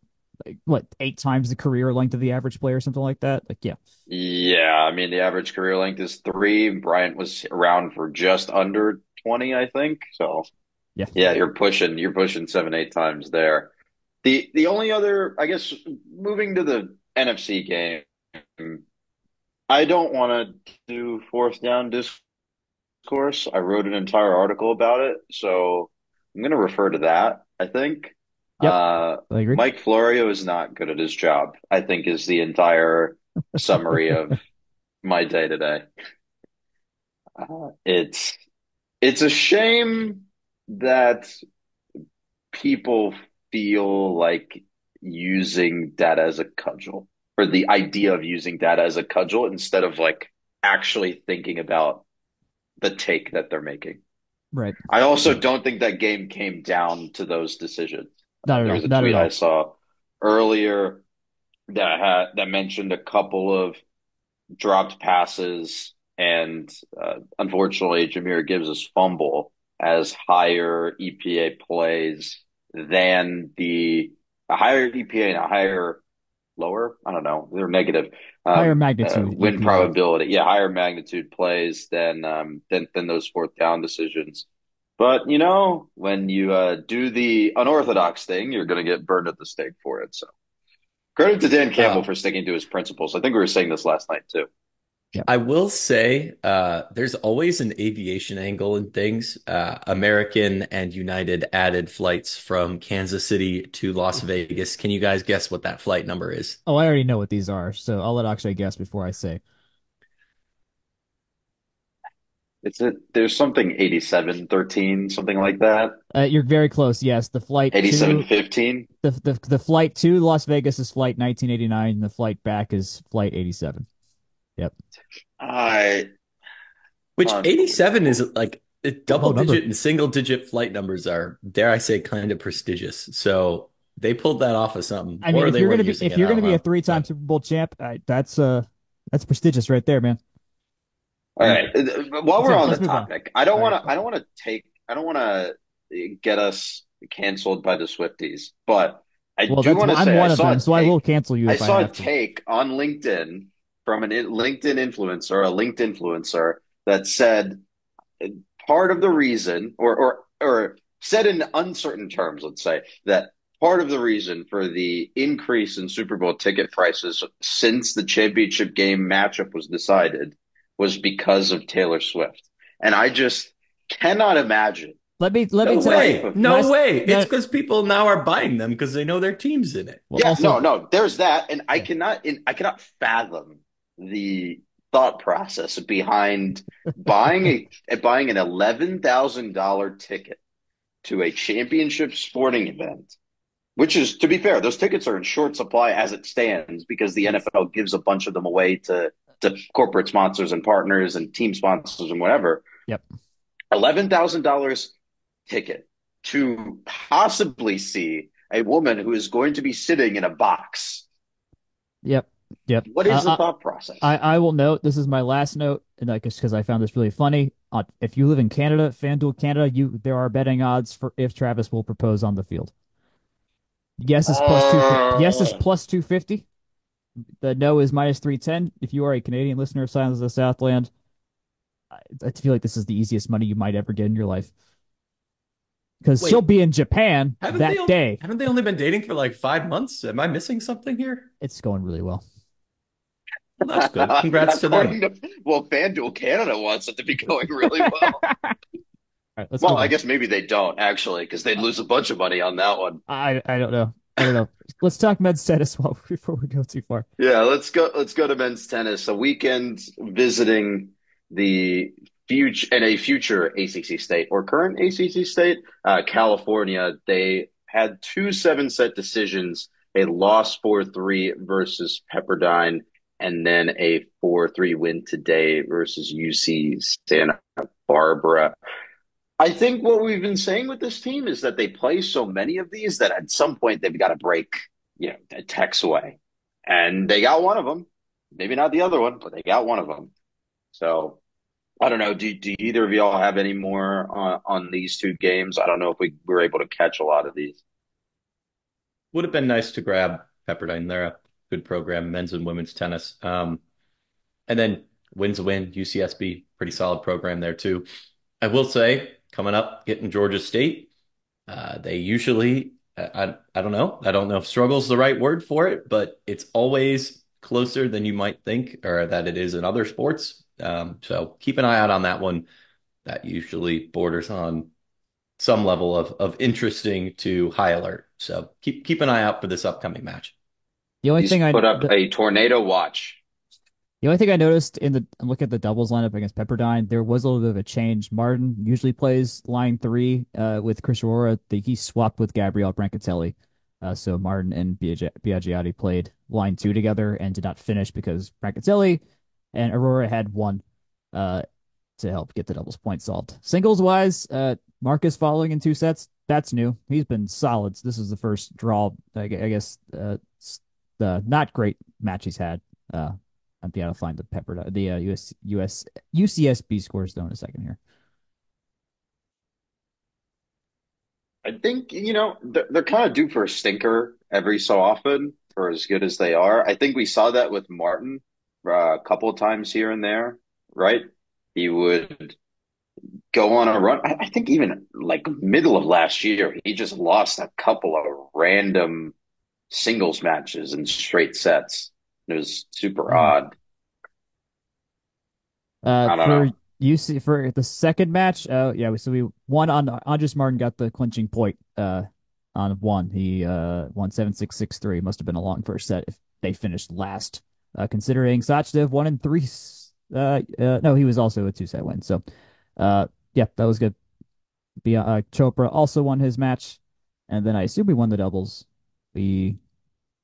like what, 8 times the career length of the average player, or something like that. Like, yeah, Yeah, I mean the average career length is 3. Bryant was around for just under 20, I think. So yeah. yeah, you're pushing 7, 8 times there. The only other, I guess, moving to the NFC game, I don't want to do fourth down discourse. I wrote an entire article about it, so I'm going to refer to that, I think. Yep, I agree. Mike Florio is not good at his job, I think is the entire summary of my day today. It's a shame that people feel like using data as a cudgel, or the idea of using data as a cudgel instead of like actually thinking about the take that they're making. Right. I also Right. don't think that game came down to those decisions. Not at There all. was a Not at tweet I all. saw earlier that mentioned a couple of dropped passes, and unfortunately, Jahmyr Gibbs' fumble as higher EPA plays than the a higher EPA and a higher lower. I don't know. They're negative. Higher magnitude Win EPA. probability. Yeah, higher magnitude plays than those fourth down decisions. But when you do the unorthodox thing, you're going to get burned at the stake for it. So credit to Dan Campbell Uh, for sticking to his principles. I think we were saying this last night too. Yep. I will say, there's always an aviation angle in things. American and United added flights from Kansas City to Las Vegas. Can you guys guess what that flight number is? Oh, I already know what these are, so I'll let Akshay guess before I say. There's something 8713, something like that. You're very close. Yes, the flight to 8715. the flight to Las Vegas is flight 1989, and the flight back is flight 87. Yep. I Which 87 is Unbelievable. like Low double number. digit and single digit flight numbers are, dare I say, kind of prestigious. So they pulled that off of something, I mean, or if they you're weren't gonna be using if it. you're I gonna don't be a know. three-time But Super Bowl champ, that's prestigious right there, man. All All right. right, While we're on the let's move on. topic, I don't All want right. to. I don't want to get us canceled by the Swifties, but I Well, do want to I'm say one of them, so I will cancel you I if I saw a have to. take on LinkedIn from a LinkedIn influencer that said part of the reason, or said in uncertain terms, let's say that part of the reason for the increase in Super Bowl ticket prices since the championship game matchup was decided was because of Taylor Swift. And I just cannot imagine Let me the no tell type way, of no last way. It's no. because people now are buying them because they know their team's in it. Well, yeah, also, no, there's that, and yeah. I cannot fathom the thought process behind buying an $11,000 ticket to a championship sporting event, which is, to be fair, those tickets are in short supply as it stands because the Yes. NFL gives a bunch of them away to corporate sponsors and partners and team sponsors and whatever. Yep. $11,000 ticket to possibly see a woman who is going to be sitting in a box. Yep. Yep. What is the thought process? I will note this is my last note, and like because I found this really funny. If you live in Canada, FanDuel Canada, there are betting odds for if Travis will propose on the field. Yes is plus two. Yes is Uh, plus 250. The no is minus 310. If you are a Canadian listener of Silence of the Southland, I feel like this is the easiest money you might ever get in your life because she'll Wait, be in Japan that day. haven't they only been dating for like 5 months? Am I missing something here? It's going really well. Well, that's good. Congrats to them. according to well, FanDuel Canada wants it to be going really well. All right, let's Well, move I on. guess maybe they don't actually, because they'd lose a bunch of money on that one. I don't know. I don't know. Let's talk men's tennis before we go too far. Yeah, let's go to men's tennis. A weekend visiting the future ACC state or current ACC state, California. They had 2 7-set decisions, a loss 4-3 versus Pepperdine, and then a 4-3 win today versus UC Santa Barbara. I think what we've been saying with this team is that they play so many of these that at some point they've got to break, a Tech's away. And they got one of them. Maybe not the other one, but they got one of them. So I don't know. Do either of y'all have any more on these two games? I don't know if we were able to catch a lot of these. Would have been nice to grab Pepperdine. They're a good program, men's and women's tennis. And then wins a win, UCSB, pretty solid program there too. I will say, coming up, getting Georgia State, they usually, I don't know. I don't know if struggle's the right word for it, but it's always closer than you might think or that it is in other sports. So keep an eye out on that one. That usually borders on some level of interesting to high alert. So keep an eye out for this upcoming match. The only He's thing put up a tornado watch. The only thing I noticed look at the doubles lineup against Pepperdine, there was a little bit of a change. Martin usually plays line three with Chris Aurora. He swapped with Gabriele Brancatelli. So Martin and Biagiotti played line two together and did not finish because Brancatelli and Aurora had one to help get the doubles point solved. Singles wise, Marcus following in 2 sets. That's new. He's been solid. This is the first draw, I guess, the not great match he's had. I'd be able to find the UCSB scores though in a second here. I think, they're kind of due for a stinker every so often for as good as they are. I think we saw that with Martin a couple of times here and there, right? He would go on a run. I think even like middle of last year, he just lost a couple of random singles matches in straight sets. It was super odd. I don't For know. UC for the second match, yeah, so we won on Andres Martin got the clinching point on one. He won 7-6, 6-3. Must have been a long first set if they finished last. Considering Sachdev won in three. No, he was also a 2-set win. So, yeah, that was good. Chopra also won his match, and then I assume we won the doubles.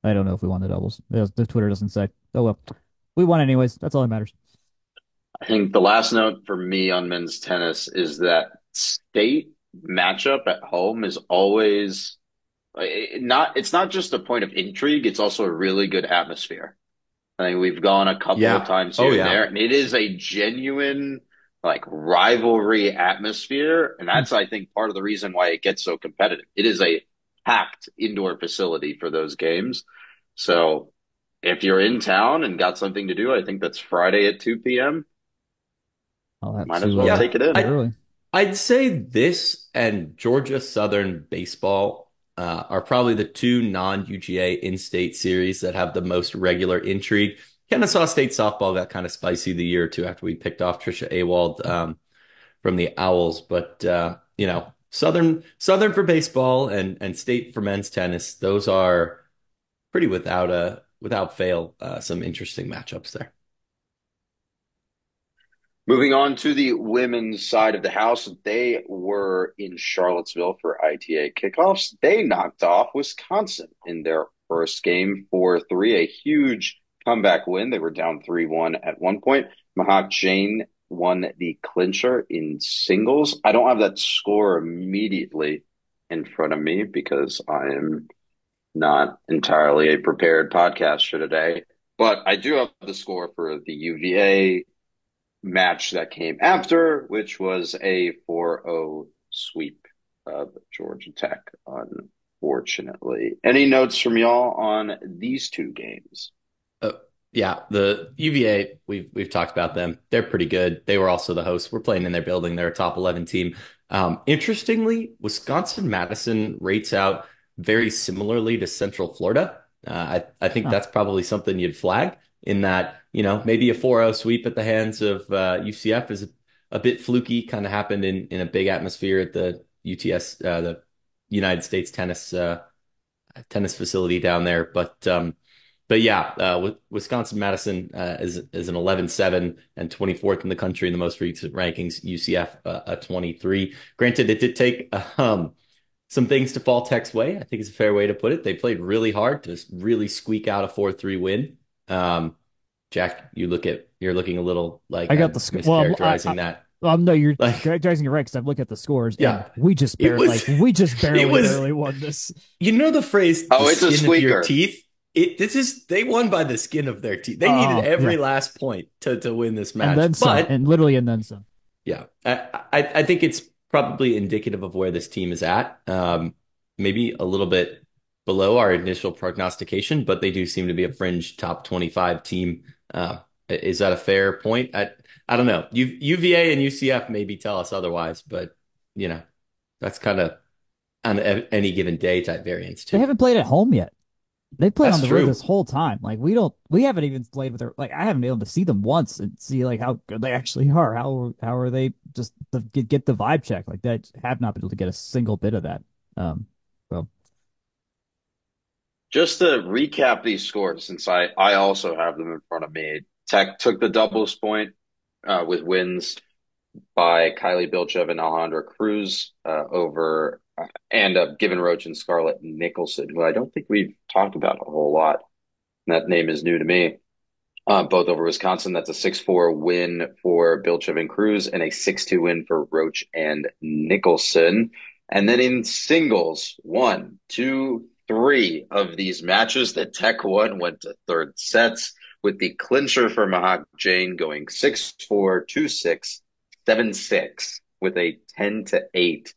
I don't know if we won the doubles. The Twitter doesn't say. Oh well, we won anyways. That's all that matters. I think the last note for me on men's tennis is that state matchup at home is always it's not just a point of intrigue, it's also a really good atmosphere. I think we've gone a couple of Yeah. times Oh, here and yeah. there, and it is a genuine like rivalry atmosphere, and that's I think part of the reason why it gets so competitive. It is a packed indoor facility for those games. So if you're in town and got something to do, I think that's Friday at 2 p.m. I'll have Might as to well Yeah. take it in. early. I'd say this and Georgia Southern baseball are probably the two non-UGA in-state series that have the most regular intrigue. Kennesaw State softball got kind of spicy the year or two after we picked off Trisha Awald from the Owls, but Southern for baseball and State for men's tennis. Those are pretty without fail some interesting matchups there. Moving on to the women's side of the house, they were in Charlottesville for ITA kickoffs. They knocked off Wisconsin in their first game 4-3, a huge comeback win. They were down 3-1 at one point. Mahak Jain won the clincher in singles. I don't have that score immediately in front of me because I am not entirely a prepared podcaster today, but I do have the score for the UVA match that came after, which was a 4-0 sweep of Georgia Tech, unfortunately. Any notes from y'all on these two games? Yeah, the UVA, we've talked about them. They're pretty good. They were also the hosts. We're playing in their building. They're a top 11 team. Interestingly, Wisconsin-Madison rates out very similarly to Central Florida. I think that's probably something you'd flag in that, maybe a 4-0 sweep at the hands of UCF is a bit fluky, kind of happened in a big atmosphere at the UTS, the United States tennis facility down there. But yeah, Wisconsin-Madison is an 11-7 and 24th in the country in the most recent rankings. UCF a 23. Granted, it did take some things to fall Tech's way. I think it's a fair way to put it. They played really hard to really squeak out a 4-3 win. Jack, you're looking a little like I got the score. mischaracterizing that. No, you're Like, characterizing it right because I've looked at the scores. Yeah. And we just barely won this. You know the phrase, Oh, the it's a skin of your squeaker. teeth? They won by the skin of their teeth. They needed every last point to win this match. And then some, and literally and then some. Yeah, I think it's probably indicative of where this team is at. Maybe a little bit below our initial prognostication, but they do seem to be a fringe top 25 team. Is that a fair point? I don't know. UVA and UCF maybe tell us otherwise, but you know, that's kind of on any given day type variance They too. haven't played at home yet. They played on That's the road true. this whole time. Like we haven't even played with their, like I haven't been able to see them once and see like how good they actually are. How are they just get the vibe check like that? Have not been able to get a single bit of that. So Just to recap these scores, since I also have them in front of me. Tech took the doubles point with wins by Kylie Bilchev and Alejandra Cruz over and Given Roach and Scarlett Nicholson, who I don't think we've talked about a whole lot. That name is new to me. Both over Wisconsin. That's a 6-4 win for Bilchev and Cruz and a 6-2 win for Roach and Nicholson. And then in singles, one, two, three of these matches that Tech won went to third sets, with the clincher for Mahak Jain going 6-4, 2-6, 7-6 with a 10-8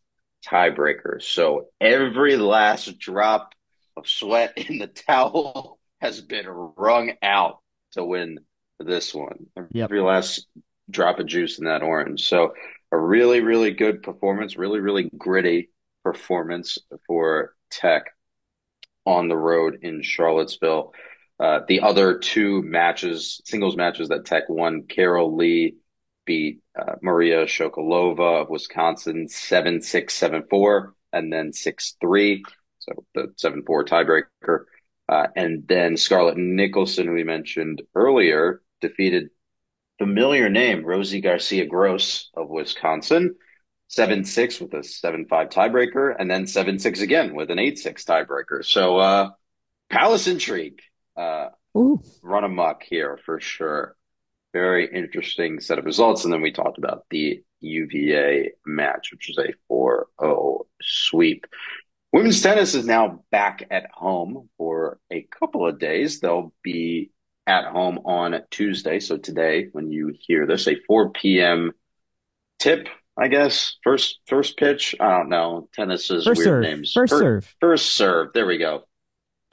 tiebreaker. So every last drop of sweat in the towel has been wrung out to win this one. yep. Every last drop of juice in that orange. So a really, really good performance, really, really gritty performance for Tech on the road in Charlottesville. The other two matches, singles matches that Tech won, Carol Lee beat Maria Shokalova of Wisconsin 7-6, 7-4, and then 6-3. So the 7-4 tiebreaker. And then Scarlett Nicholson, who we mentioned earlier, defeated familiar name Rosie Garcia Gross of Wisconsin 7-6 with a 7-5 tiebreaker, and then 7-6 again with an 8-6 tiebreaker. So Palace intrigue uh, Ooh. run amok here for sure. Very interesting set of results. And then we talked about the UVA match, which was a 4-0 sweep. Women's tennis is now back at home for a couple of days. They'll be at home on Tuesday. So today, when you hear this, a 4 p.m. tip, I guess. First pitch. I don't know. Tennis is First weird serve. names. First serve. First serve. There we go.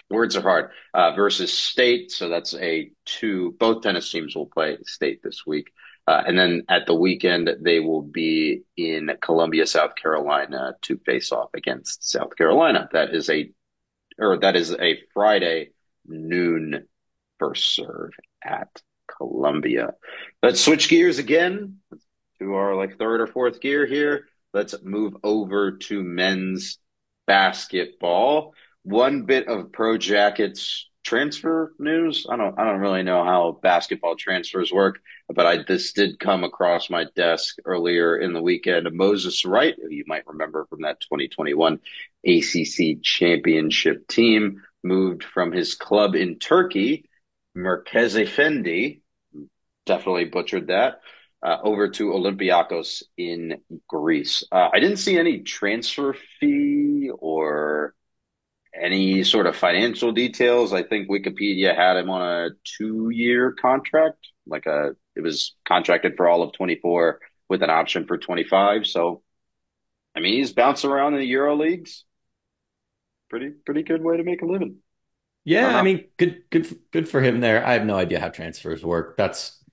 Words are hard. Versus State. So that's a two. Both tennis teams will play State this week. And then at the weekend, they will be in Columbia, South Carolina to face off against South Carolina. That is a Friday noon first serve at Columbia. Let's switch gears again to our like third or fourth gear here. Let's move over to men's basketball. One bit of Pro Jackets transfer news. I don't really know how basketball transfers work, but this did come across my desk earlier in the weekend. Moses Wright, who you might remember from that 2021 ACC championship team, moved from his club in Turkey, Merkez Efendi, definitely butchered that, over to Olympiacos in Greece. I didn't see any transfer fee or any sort of financial details. I think Wikipedia had him on a 2-year contract, it was contracted for all of 24 with an option for 25. So, I mean, he's bouncing around in the Euro leagues. Pretty good way to make a living. I Yeah, don't I know. mean, good for him there. I have no idea how transfers work. That's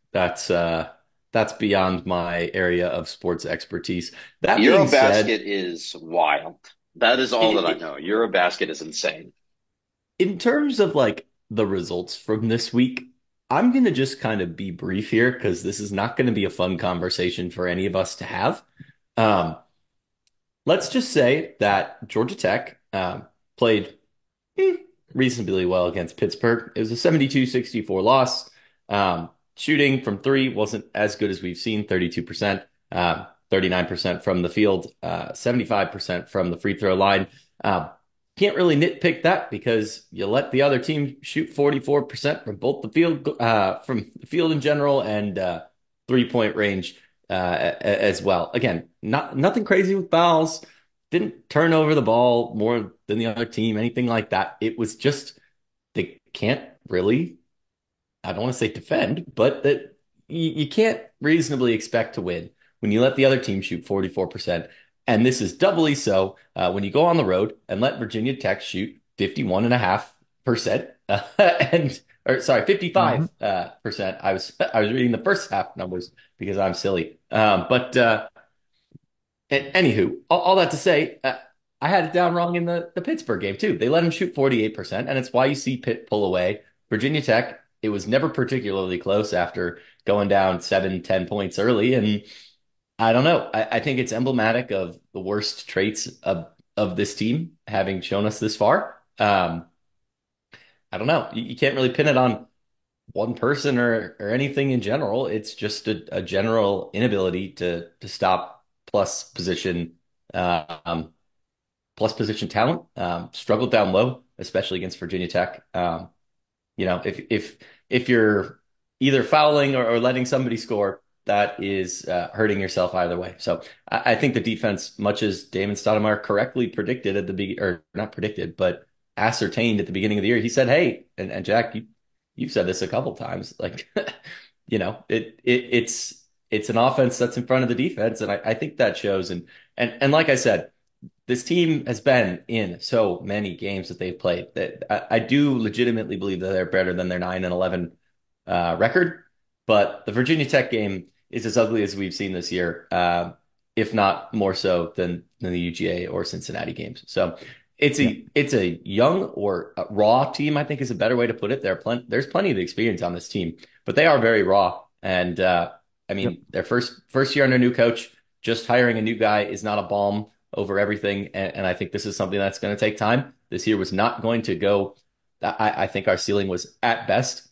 beyond my area of sports expertise. That being said, Eurobasket is wild. That is all that I it, know. Eurobasket is insane. in terms of like the results from this week, I'm gonna just kind of be brief here because this is not going to be a fun conversation for any of us to have. Um, let's just say that Georgia Tech played eh, reasonably well against Pittsburgh. It was a 72-64 loss. Shooting from three wasn't as good as we've seen, 32%, 39% from the field, 75% from the free throw line. Um, can't really nitpick that because you let the other team shoot 44% from both the field, from the field in general and 3-point range as well. Again, nothing crazy with fouls. Didn't turn over the ball more than the other team, anything like that. It was just they can't really, I don't want to say defend, but that you can't reasonably expect to win when you let the other team shoot 44%. And this is doubly so when you go on the road and let Virginia Tech shoot 51.5%, and or sorry, Hmm. 55%. I was reading the first half numbers because I'm silly. But anywho, all that to say, I had it down wrong in the Pittsburgh game too. They let him shoot 48%, and it's why you see Pitt pull away. Virginia Tech, it was never particularly close after going down 7, 10 points early, and I don't know. I think it's emblematic of the worst traits of this team having shown us this far. I don't know. You can't really pin it on one person or anything in general. It's just a general inability to stop plus position um, plus position talent. Struggled down low, especially against Virginia Tech. If you're either fouling or letting somebody score, that is hurting yourself either way. So I think the defense, much as Damon Stoudemire correctly predicted at the beginning, or not predicted, but ascertained at the beginning of the year, he said, "Hey," and Jack, you've said this a couple times, like it's an offense that's in front of the defense, and I think that shows. And like I said, this team has been in so many games that they've played that I do legitimately believe that they're better than their 9-11 record. But the Virginia Tech game is as ugly as we've seen this year, if not more so than the UGA or Cincinnati games. So Yeah. it's a young or a raw team, I think is a better way to put it. There's plenty of experience on this team, but they are very raw. And I Yep. mean, their first year under new coach, just hiring a new guy is not a balm over everything. And I think this is something that's going to take time. This year was not going to go. I think our ceiling was at best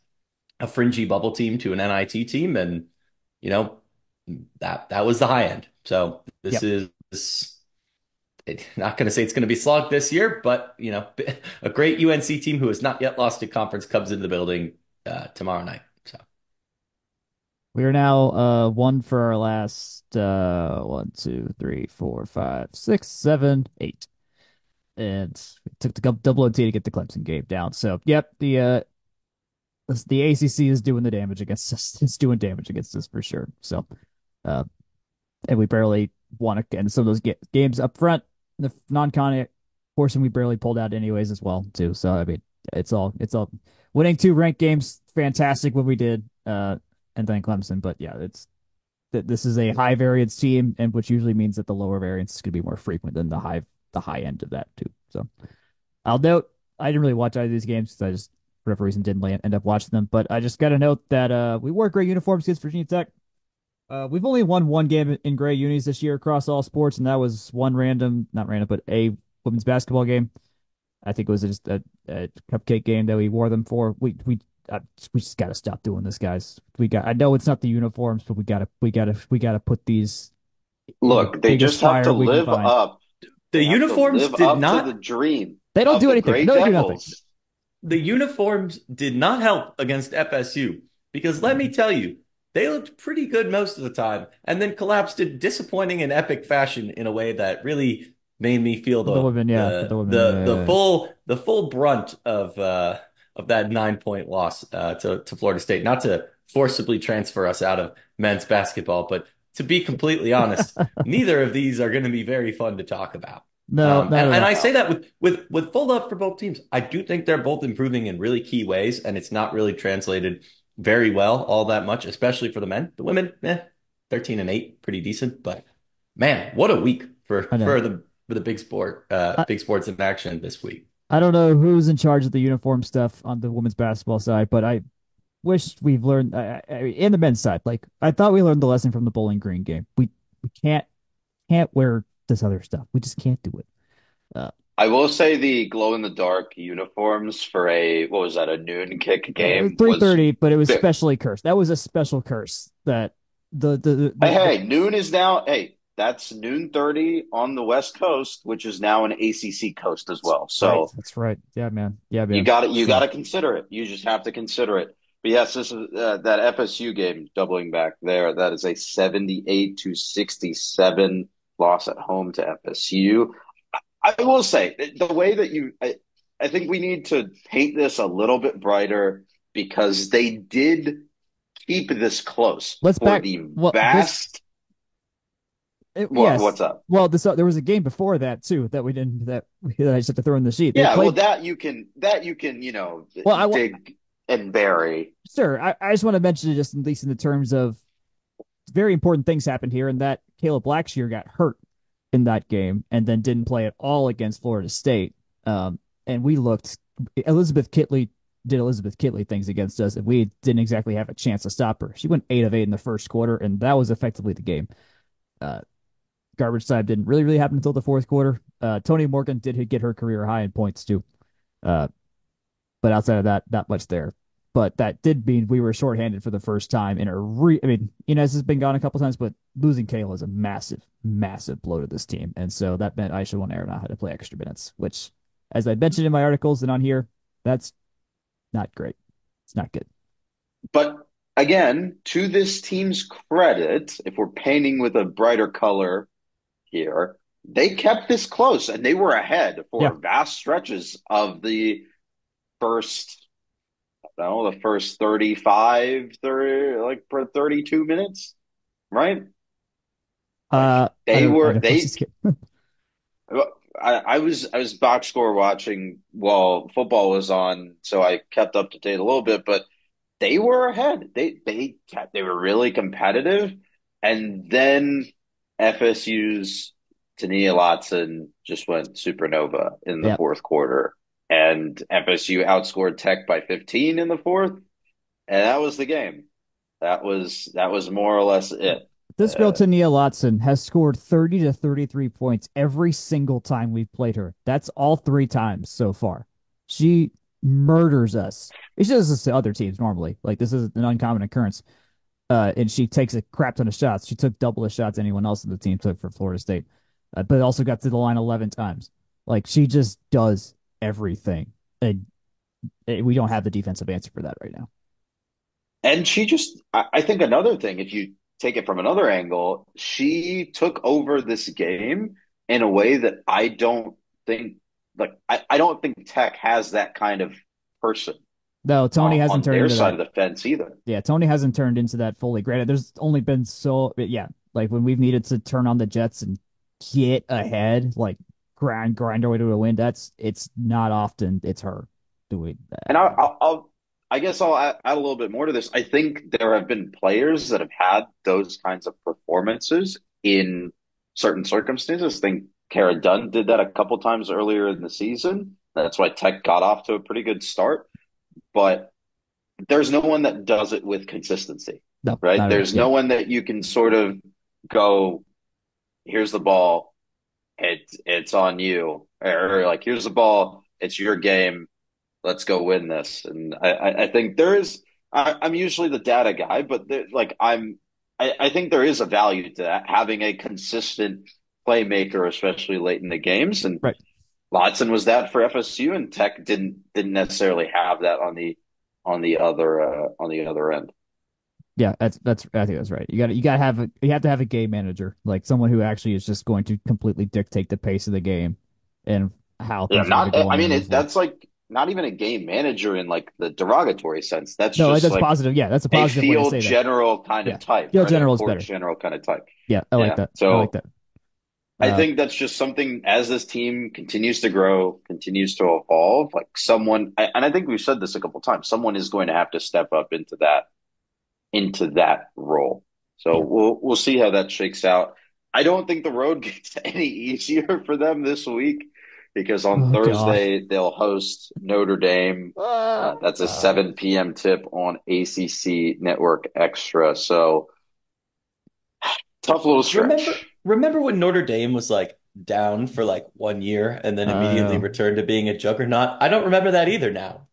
a fringy bubble team to an NIT team, and you know that was the high end. So this Yep. is not going to say it's going to be slogged this year, but a great UNC team who has not yet lost to conference comes into the building tomorrow night. So We are now one for our last 1, 2, 3, 4, 5, 6, 7, 8. And it took the double OT to get the Clemson game down. So yep, the ACC is doing the damage against us. It's doing damage against us for sure. So uh and we barely won again. Some of those games up front, the non-con portion we barely pulled out anyways as well too. So I mean, it's all winning two ranked games, fantastic when we did, and then Clemson. But yeah, it's this is a high variance team, and which usually means that the lower variance is going to be more frequent than the high end of that too. So I'll note I didn't really watch either of these games because I just for whatever reason didn't end up watching them. But I just got to note that we wore great uniforms against Virginia Tech. We've only won one game in gray unis this year across all sports, and that was one random, not random, but a women's basketball game. I think it was just a cupcake game that we wore them for. We just got to stop doing this, guys. I know it's not the uniforms, but we gotta put these in the Look, they biggest just have to fire we can live find. up. the They have to uniforms live did up to the not dream They don't of do the anything. Gray No, they do nothing. Devils. the uniforms did not help against FSU because let me tell you, they looked pretty good most of the time and then collapsed in disappointing and epic fashion in a way that really made me feel For the women, yeah, for the women, the full brunt of that 9 point loss to Florida State. Not to forcibly transfer us out of men's basketball, but to be completely honest, neither of these are going to be very fun to talk about. no, not at And all. I say No. that with full love for both teams. I do think they're both improving in really key ways, and it's not really translated very well all that much, especially for the men. The women, 13-8, pretty decent. But man, what a week for I know. the I, big sports in action this week. I don't know who's in charge of the uniform stuff on the women's basketball side, but I wish we've learned in the men's side. Like I thought we learned the lesson from the Bowling Green game. We can't wear this other stuff. We just can't do it. Uh, I will say the glow in the dark uniforms for what was that, a noon kick game was 3:30, but it was bit. specially cursed. That was a special curse that Hey, the hey, noon is now, hey, that's noon 30 on the West Coast, which is now an ACC coast as well. right. So That's right. Yeah, man. Yeah, you man. got it. You got So to consider it. You just have to consider it. But yes, this is that FSU game doubling back there. That is a 78-67 loss at home to FSU. I will say the way that I think we need to paint this a little bit brighter because they did keep this close let's for back. the Well, this vast. Yes. What's up? Well, there was a game before that too that we didn't that I just had to throw in the sheet. They Yeah, well, played. that you can Well, dig and bury. sure. I just want to mention it just at least in the terms of very important things happened here, and that Caleb Blackshear got hurt in that game and then didn't play at all against Florida State. And we looked. Elizabeth Kitley did Elizabeth Kitley things against us, and we didn't exactly have a chance to stop her. She went 8 of 8 in the first quarter, and that was effectively the game. Uh, Garbage time didn't really happen until the fourth quarter. Tony Morgan did get her career high in points too. Uh, but outside of that, not much there. But that did mean we were shorthanded for the first time in I mean, Inez has been gone a couple times, but losing Kayla is a massive blow to this team. And so that meant I should want Aaron had to play extra minutes, which, as I mentioned in my articles and on here, that's not great. It's not good. But again, to this team's credit, if we're painting with a brighter color here, they kept this close and they were ahead Yeah. for vast stretches of the first, I don't know, the first 35, 30, like for 32 minutes, right? Like I they don't, I were don't, they I was box score watching while football was on, so I kept up to date a little bit, but they were ahead. They were really competitive, and then FSU's Tania Lotson just went supernova in the yeah. fourth quarter, and FSU outscored Tech by 15 in the fourth, and that was the game. That was more or less it. This girl, Uh, Tania Lotson, has scored 30 to 33 points every single time we've played her. That's all three times so far. She murders us. She does this to other teams normally. Like, this is an uncommon occurrence. And she takes a crap ton of shots. She took double the shots anyone else in the team took for Florida State, but also got to the line 11 times. Like, she just does everything. And we don't have the defensive answer for that right now. And I think another thing, if you take it from another angle, she took over this game in a way that think, I don't think Tech has that kind of person No, Tony hasn't on turned their into side that. of the fence either. Yeah, Tony hasn't turned into that fully. Granted, there's only been yeah, like when we've needed to turn on the Jets and get ahead, like grind our way to a win. It's not often it's her doing And that. I guess I'll add a little bit more to this. I think there have been players that have had those kinds of performances in certain circumstances. I think Kara Dunn did that a couple times earlier in the season. That's why Tech got off to a pretty good start. But there's no one that does it with consistency, No, right? not at all. There's Yeah, no one that you can sort of go, here's the ball, it's on you, or like here's the ball, it's your game, let's go win this. And I think there is. I'm usually the data guy, but I think there is a value to that having a consistent playmaker, especially late in the games. And right. Watson was that for FSU, and Tech didn't necessarily have that on the other end. Yeah, that's I think that's right. You have to have a game manager, like someone who actually is just going to completely dictate the pace of the game and how Yeah, things are going to not. go I on and mean, move forward. that's like not even a game manager in like the derogatory sense. That's No, just that's like positive. Yeah, that's a a positive way to field say that. general kind Yeah, of type, field right? A general is court better. general kind of type. Yeah, I like Yeah. that. I like So that. I Uh, think that's just something as this team continues to grow, continues to evolve, like and I think we've said this a couple of times, someone is going to have to step up into that role. So yeah. we'll see how that shakes out. I don't think the road gets any easier for them this week because on Oh God. Thursday they'll host Notre Dame. That's a Uh, 7 p.m. tip on ACC Network Extra. So tough little Remember, stretch. remember when Notre Dame was like down for like 1 year and then I immediately know. returned to being a juggernaut? I don't remember that either now.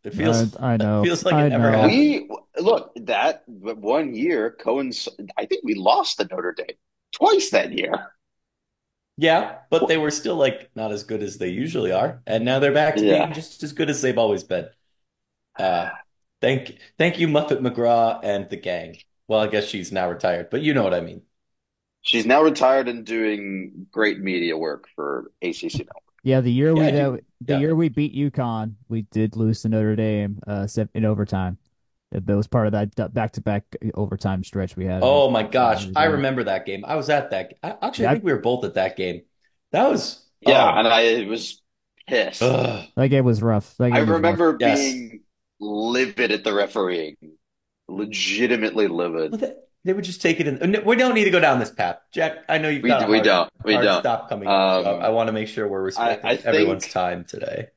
I It know. feels like it I never know. happened. We look that 1 year Cohen's. I think we lost to Notre Dame twice that year. Yeah, but they were still like not as good as they usually are, and now they're back to being Yeah, just as good as they've always been. Uh, thank you, Muffet McGraw and the gang. Well, I guess she's now retired, but you know what I mean. she's now retired and doing great media work for ACC now. Yeah, Yeah, I do. the Yeah. year we beat UConn, we did lose to Notre Dame in overtime. That was part of that back-to-back overtime stretch we had Oh against my gosh, I Arizona. remember that game. I was at that. Actually, I Yeah, think we were both at that game. That was Yeah, oh, and I was pissed. that game was rough. That I game was rough. remember yes. being livid at the refereeing, legitimately livid. Well, they would just take it in. We don't need to go down this path, Jack. I know you've got a We hard don't. stop coming up, so I Um, want to make sure we're I respecting everyone's think time today.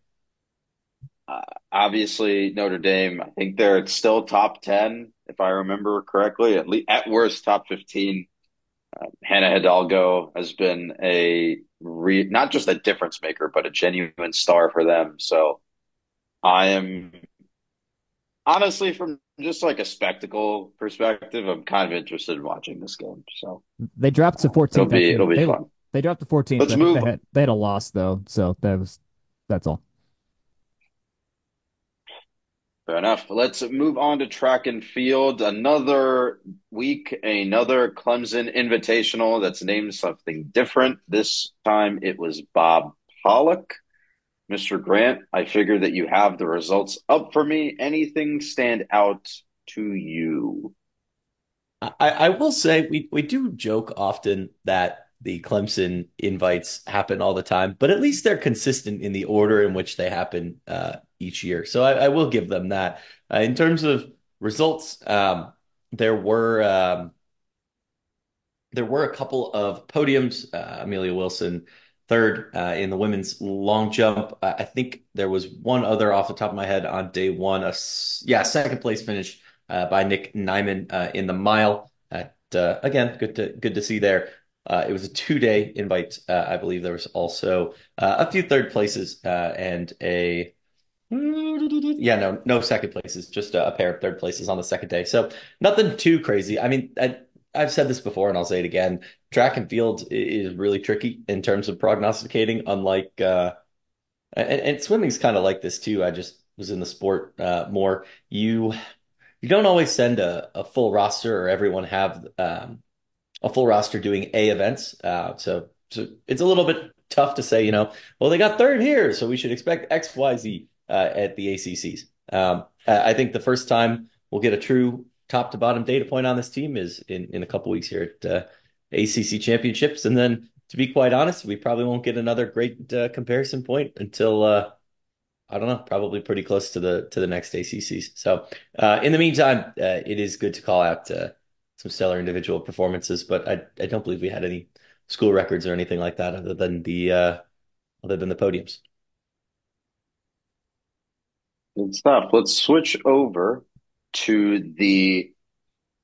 obviously Notre Dame. I think they're still top 10 if I remember correctly. At least at worst top 15. Hannah Hidalgo has been not just a difference maker, but a genuine star for them. So I am honestly, from just like a spectacle perspective, I'm kind of interested in watching this game. So They dropped to 14th. it'll Actually, be fun. they dropped to 14th. Let's I think move. they had a loss though, so that's all. Fair enough. Let's move on to track and field. Another week, another Clemson Invitational that's named something different. This time it was Bob Pollock. Mr. Grant, I figure that you have the results up for me. Anything stand out to you? I will say we do joke often that the Clemson invites happen all the time, but at least they're consistent in the order in which they happen each year. So I will give them that. In terms of results, there were um, there were a couple of podiums. Amelia Wilson third in the women's long jump. I think there was one other off the top of my head on day one. Second place finish by Nick Nyman in the mile. Again, good to see there. It was a 2-day invite. I believe there was also a few third places and a no second places, just a pair of third places on the second day. So nothing too crazy. I mean, I've said this before and I'll say it again. Track and field is really tricky in terms of prognosticating, unlike and swimming's kind of like this too. I just was in the sport more. You don't always send a full roster or everyone have a full roster doing A events. So it's a little bit tough to say, well, they got third here, so we should expect X, Y, Z at the ACCs. I think the first time we'll get a true top to bottom data point on this team is in a couple weeks here at ACC championships. And then to be quite honest, we probably won't get another great comparison point until I don't know, probably pretty close to the next ACCs. So in the meantime, it is good to call out some stellar individual performances, but I don't believe we had any school records or anything like that other than the podiums. Good stuff. Let's switch over to the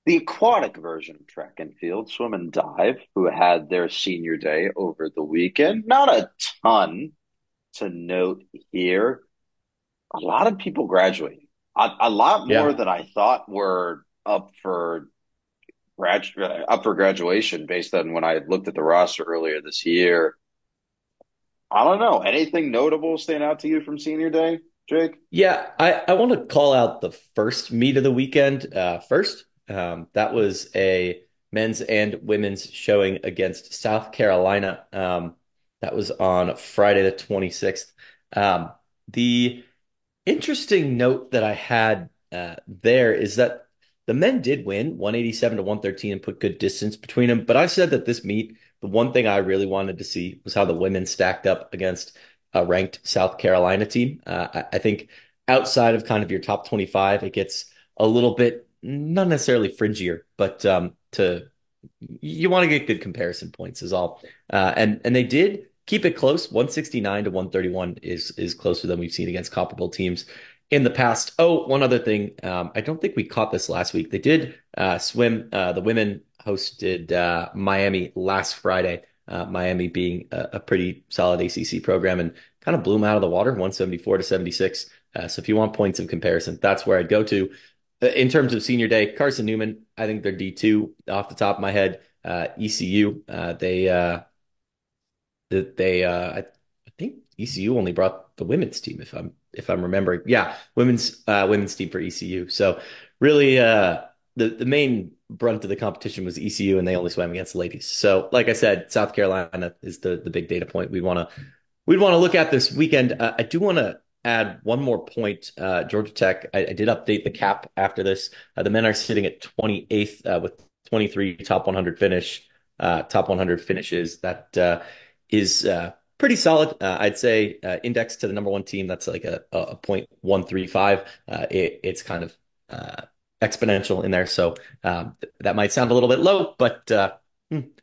aquatic version of track and field, swim and dive, who had their senior day over the weekend. Not a ton to note here. A lot of people graduating. A lot more Yeah. than I thought were up for graduation based on when I looked at the roster earlier this year. I don't know. Anything notable stand out to you from senior day, Jake? Yeah, I want to call out the first meet of the weekend first. That was a men's and women's showing against South Carolina. That was on Friday the 26th. The interesting note that I had there is that the men did win 187 to 113 and put good distance between them. But I said that this meet, the one thing I really wanted to see was how the women stacked up against a ranked South Carolina team. I think outside of kind of your top 25, it gets a little bit not necessarily fringier, but to you want to get good comparison points is all. And they did keep it close. 169 to 131 is closer than we've seen against comparable teams in the past. Oh, one other thing. I don't think we caught this last week. They did swim. The women hosted Miami last Friday. Miami being a pretty solid ACC program and kind of blew them out of the water, 174 to 76. So if you want points of comparison, that's where I'd go to. In terms of senior day, Carson Newman, I think they're D2 off the top of my head. ECU, I think ECU only brought the women's team if I'm remembering. Yeah, women's team for ECU. So really, the main brunt of the competition was ECU, and they only swam against the ladies. So like I said, South Carolina is the big data point we'd want to look at this weekend. I do want to add one more point. Georgia Tech, I did update the cap after this. The men are sitting at 28th with 23 top 100 finishes. That is pretty solid. I'd say indexed to the number one team, that's like a 0.135. It's kind of exponential in there. So that might sound a little bit low, but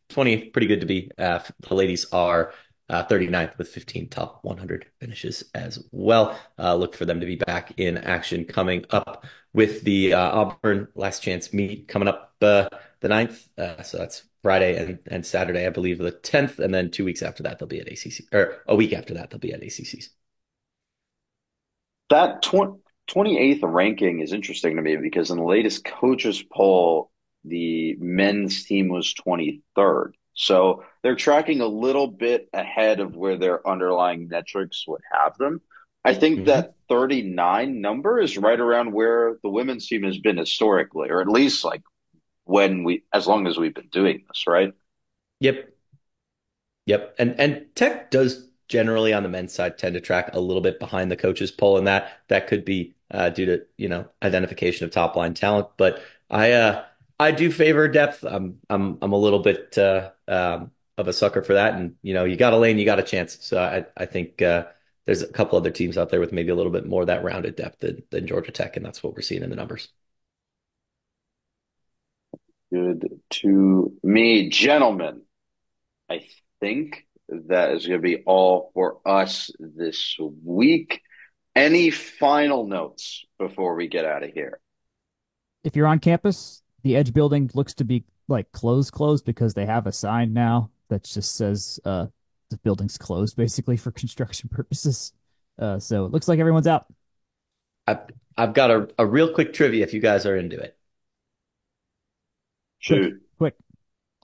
20th, pretty good to be. The ladies are 39th with 15 top 100 finishes as well. Look for them to be back in action coming up with the Auburn last chance meet coming up the 9th. So that's Friday and Saturday, I believe, the 10th. And then 2 weeks after that, they'll be at ACC, or a week after that, they'll be at ACCs. That 28th ranking is interesting to me because in the latest coaches poll, the men's team was 23rd. So they're tracking a little bit ahead of where their underlying metrics would have them. I think Mm-hmm. that 39 number is right around where the women's team has been historically, or at least like as long as we've been doing this, right? Yep. Yep. And Tech does generally on the men's side tend to track a little bit behind the coaches poll, and that could be due to, identification of top line talent. But I do favor depth. I'm a little bit of a sucker for that. And you got a lane, you got a chance. So I think there's a couple other teams out there with maybe a little bit more of that rounded depth than Georgia Tech, and that's what we're seeing in the numbers. Good to me, gentlemen. I think that is going to be all for us this week. Any final notes before we get out of here? If you're on campus, the Edge building looks to be like closed because they have a sign now that just says the building's closed basically for construction purposes. So it looks like everyone's out. I've, I've got a real quick trivia if you guys are into it. Shoot. Quick.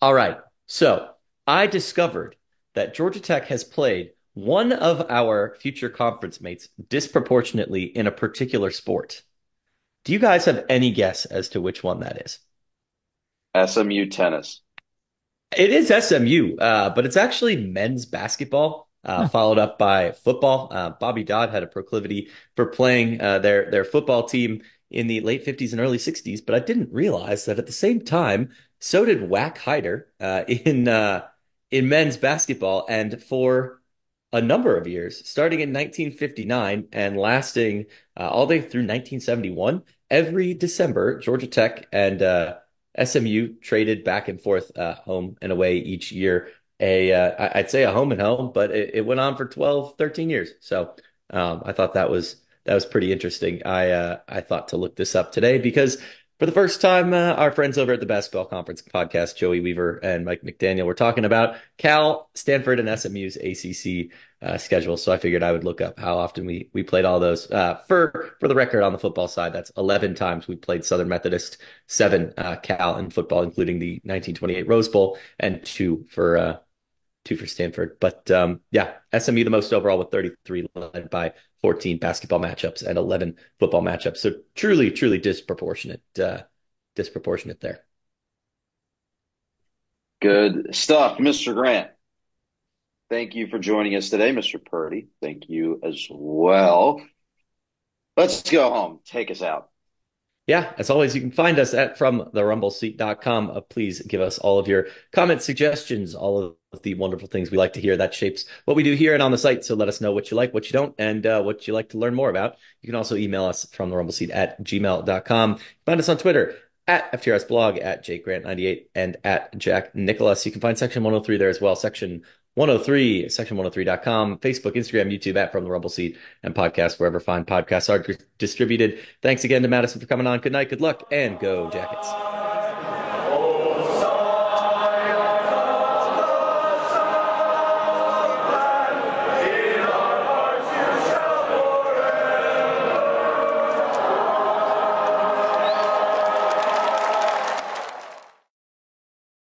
All right. So I discovered that Georgia Tech has played one of our future conference mates disproportionately in a particular sport. Do you guys have any guess as to which one that is? SMU tennis. It is SMU, but it's actually men's basketball, followed up by football. Bobby Dodd had a proclivity for playing their football team in the late 50s and early 60s, but I didn't realize that at the same time, so did Wack Hyder in men's basketball, and for a number of years, starting in 1959 and lasting all the way through 1971. Every December, Georgia Tech and SMU traded back and forth, home and away each year. I'd say a home and home, but it went on for 12, 13 years. So I thought that was pretty interesting. I thought to look this up today because for the first time, our friends over at the Basketball Conference podcast, Joey Weaver and Mike McDaniel, were talking about Cal, Stanford, and SMU's ACC schedule. So I figured I would look up how often we played all those. For the record, on the football side, that's 11 times we played Southern Methodist, 7 Cal in football, including the 1928 Rose Bowl, and two for Stanford. But yeah, SMU the most overall with 33, led by 14 basketball matchups and 11 football matchups. So truly, truly disproportionate there. Good stuff, Mr. Grant. Thank you for joining us today, Mr. Purdy. Thank you as well. Let's go home. Take us out. Yeah, as always, you can find us at fromtherumbleseat.com. Please give us all of your comments, suggestions, all of the wonderful things we like to hear. That shapes what we do here and on the site. So let us know what you like, what you don't, and what you like to learn more about. You can also email us from therumble.seat@gmail.com. Find us on Twitter at FTRS blog, at JakeGrant98, and at Jack Nicholas. You can find Section 103 there as well. Section 103, section103.com, Facebook, Instagram, YouTube at From the Rumble Seat, and podcast wherever fine podcasts are distributed. Thanks again to Madison for coming on. Good night, good luck, and go Jackets.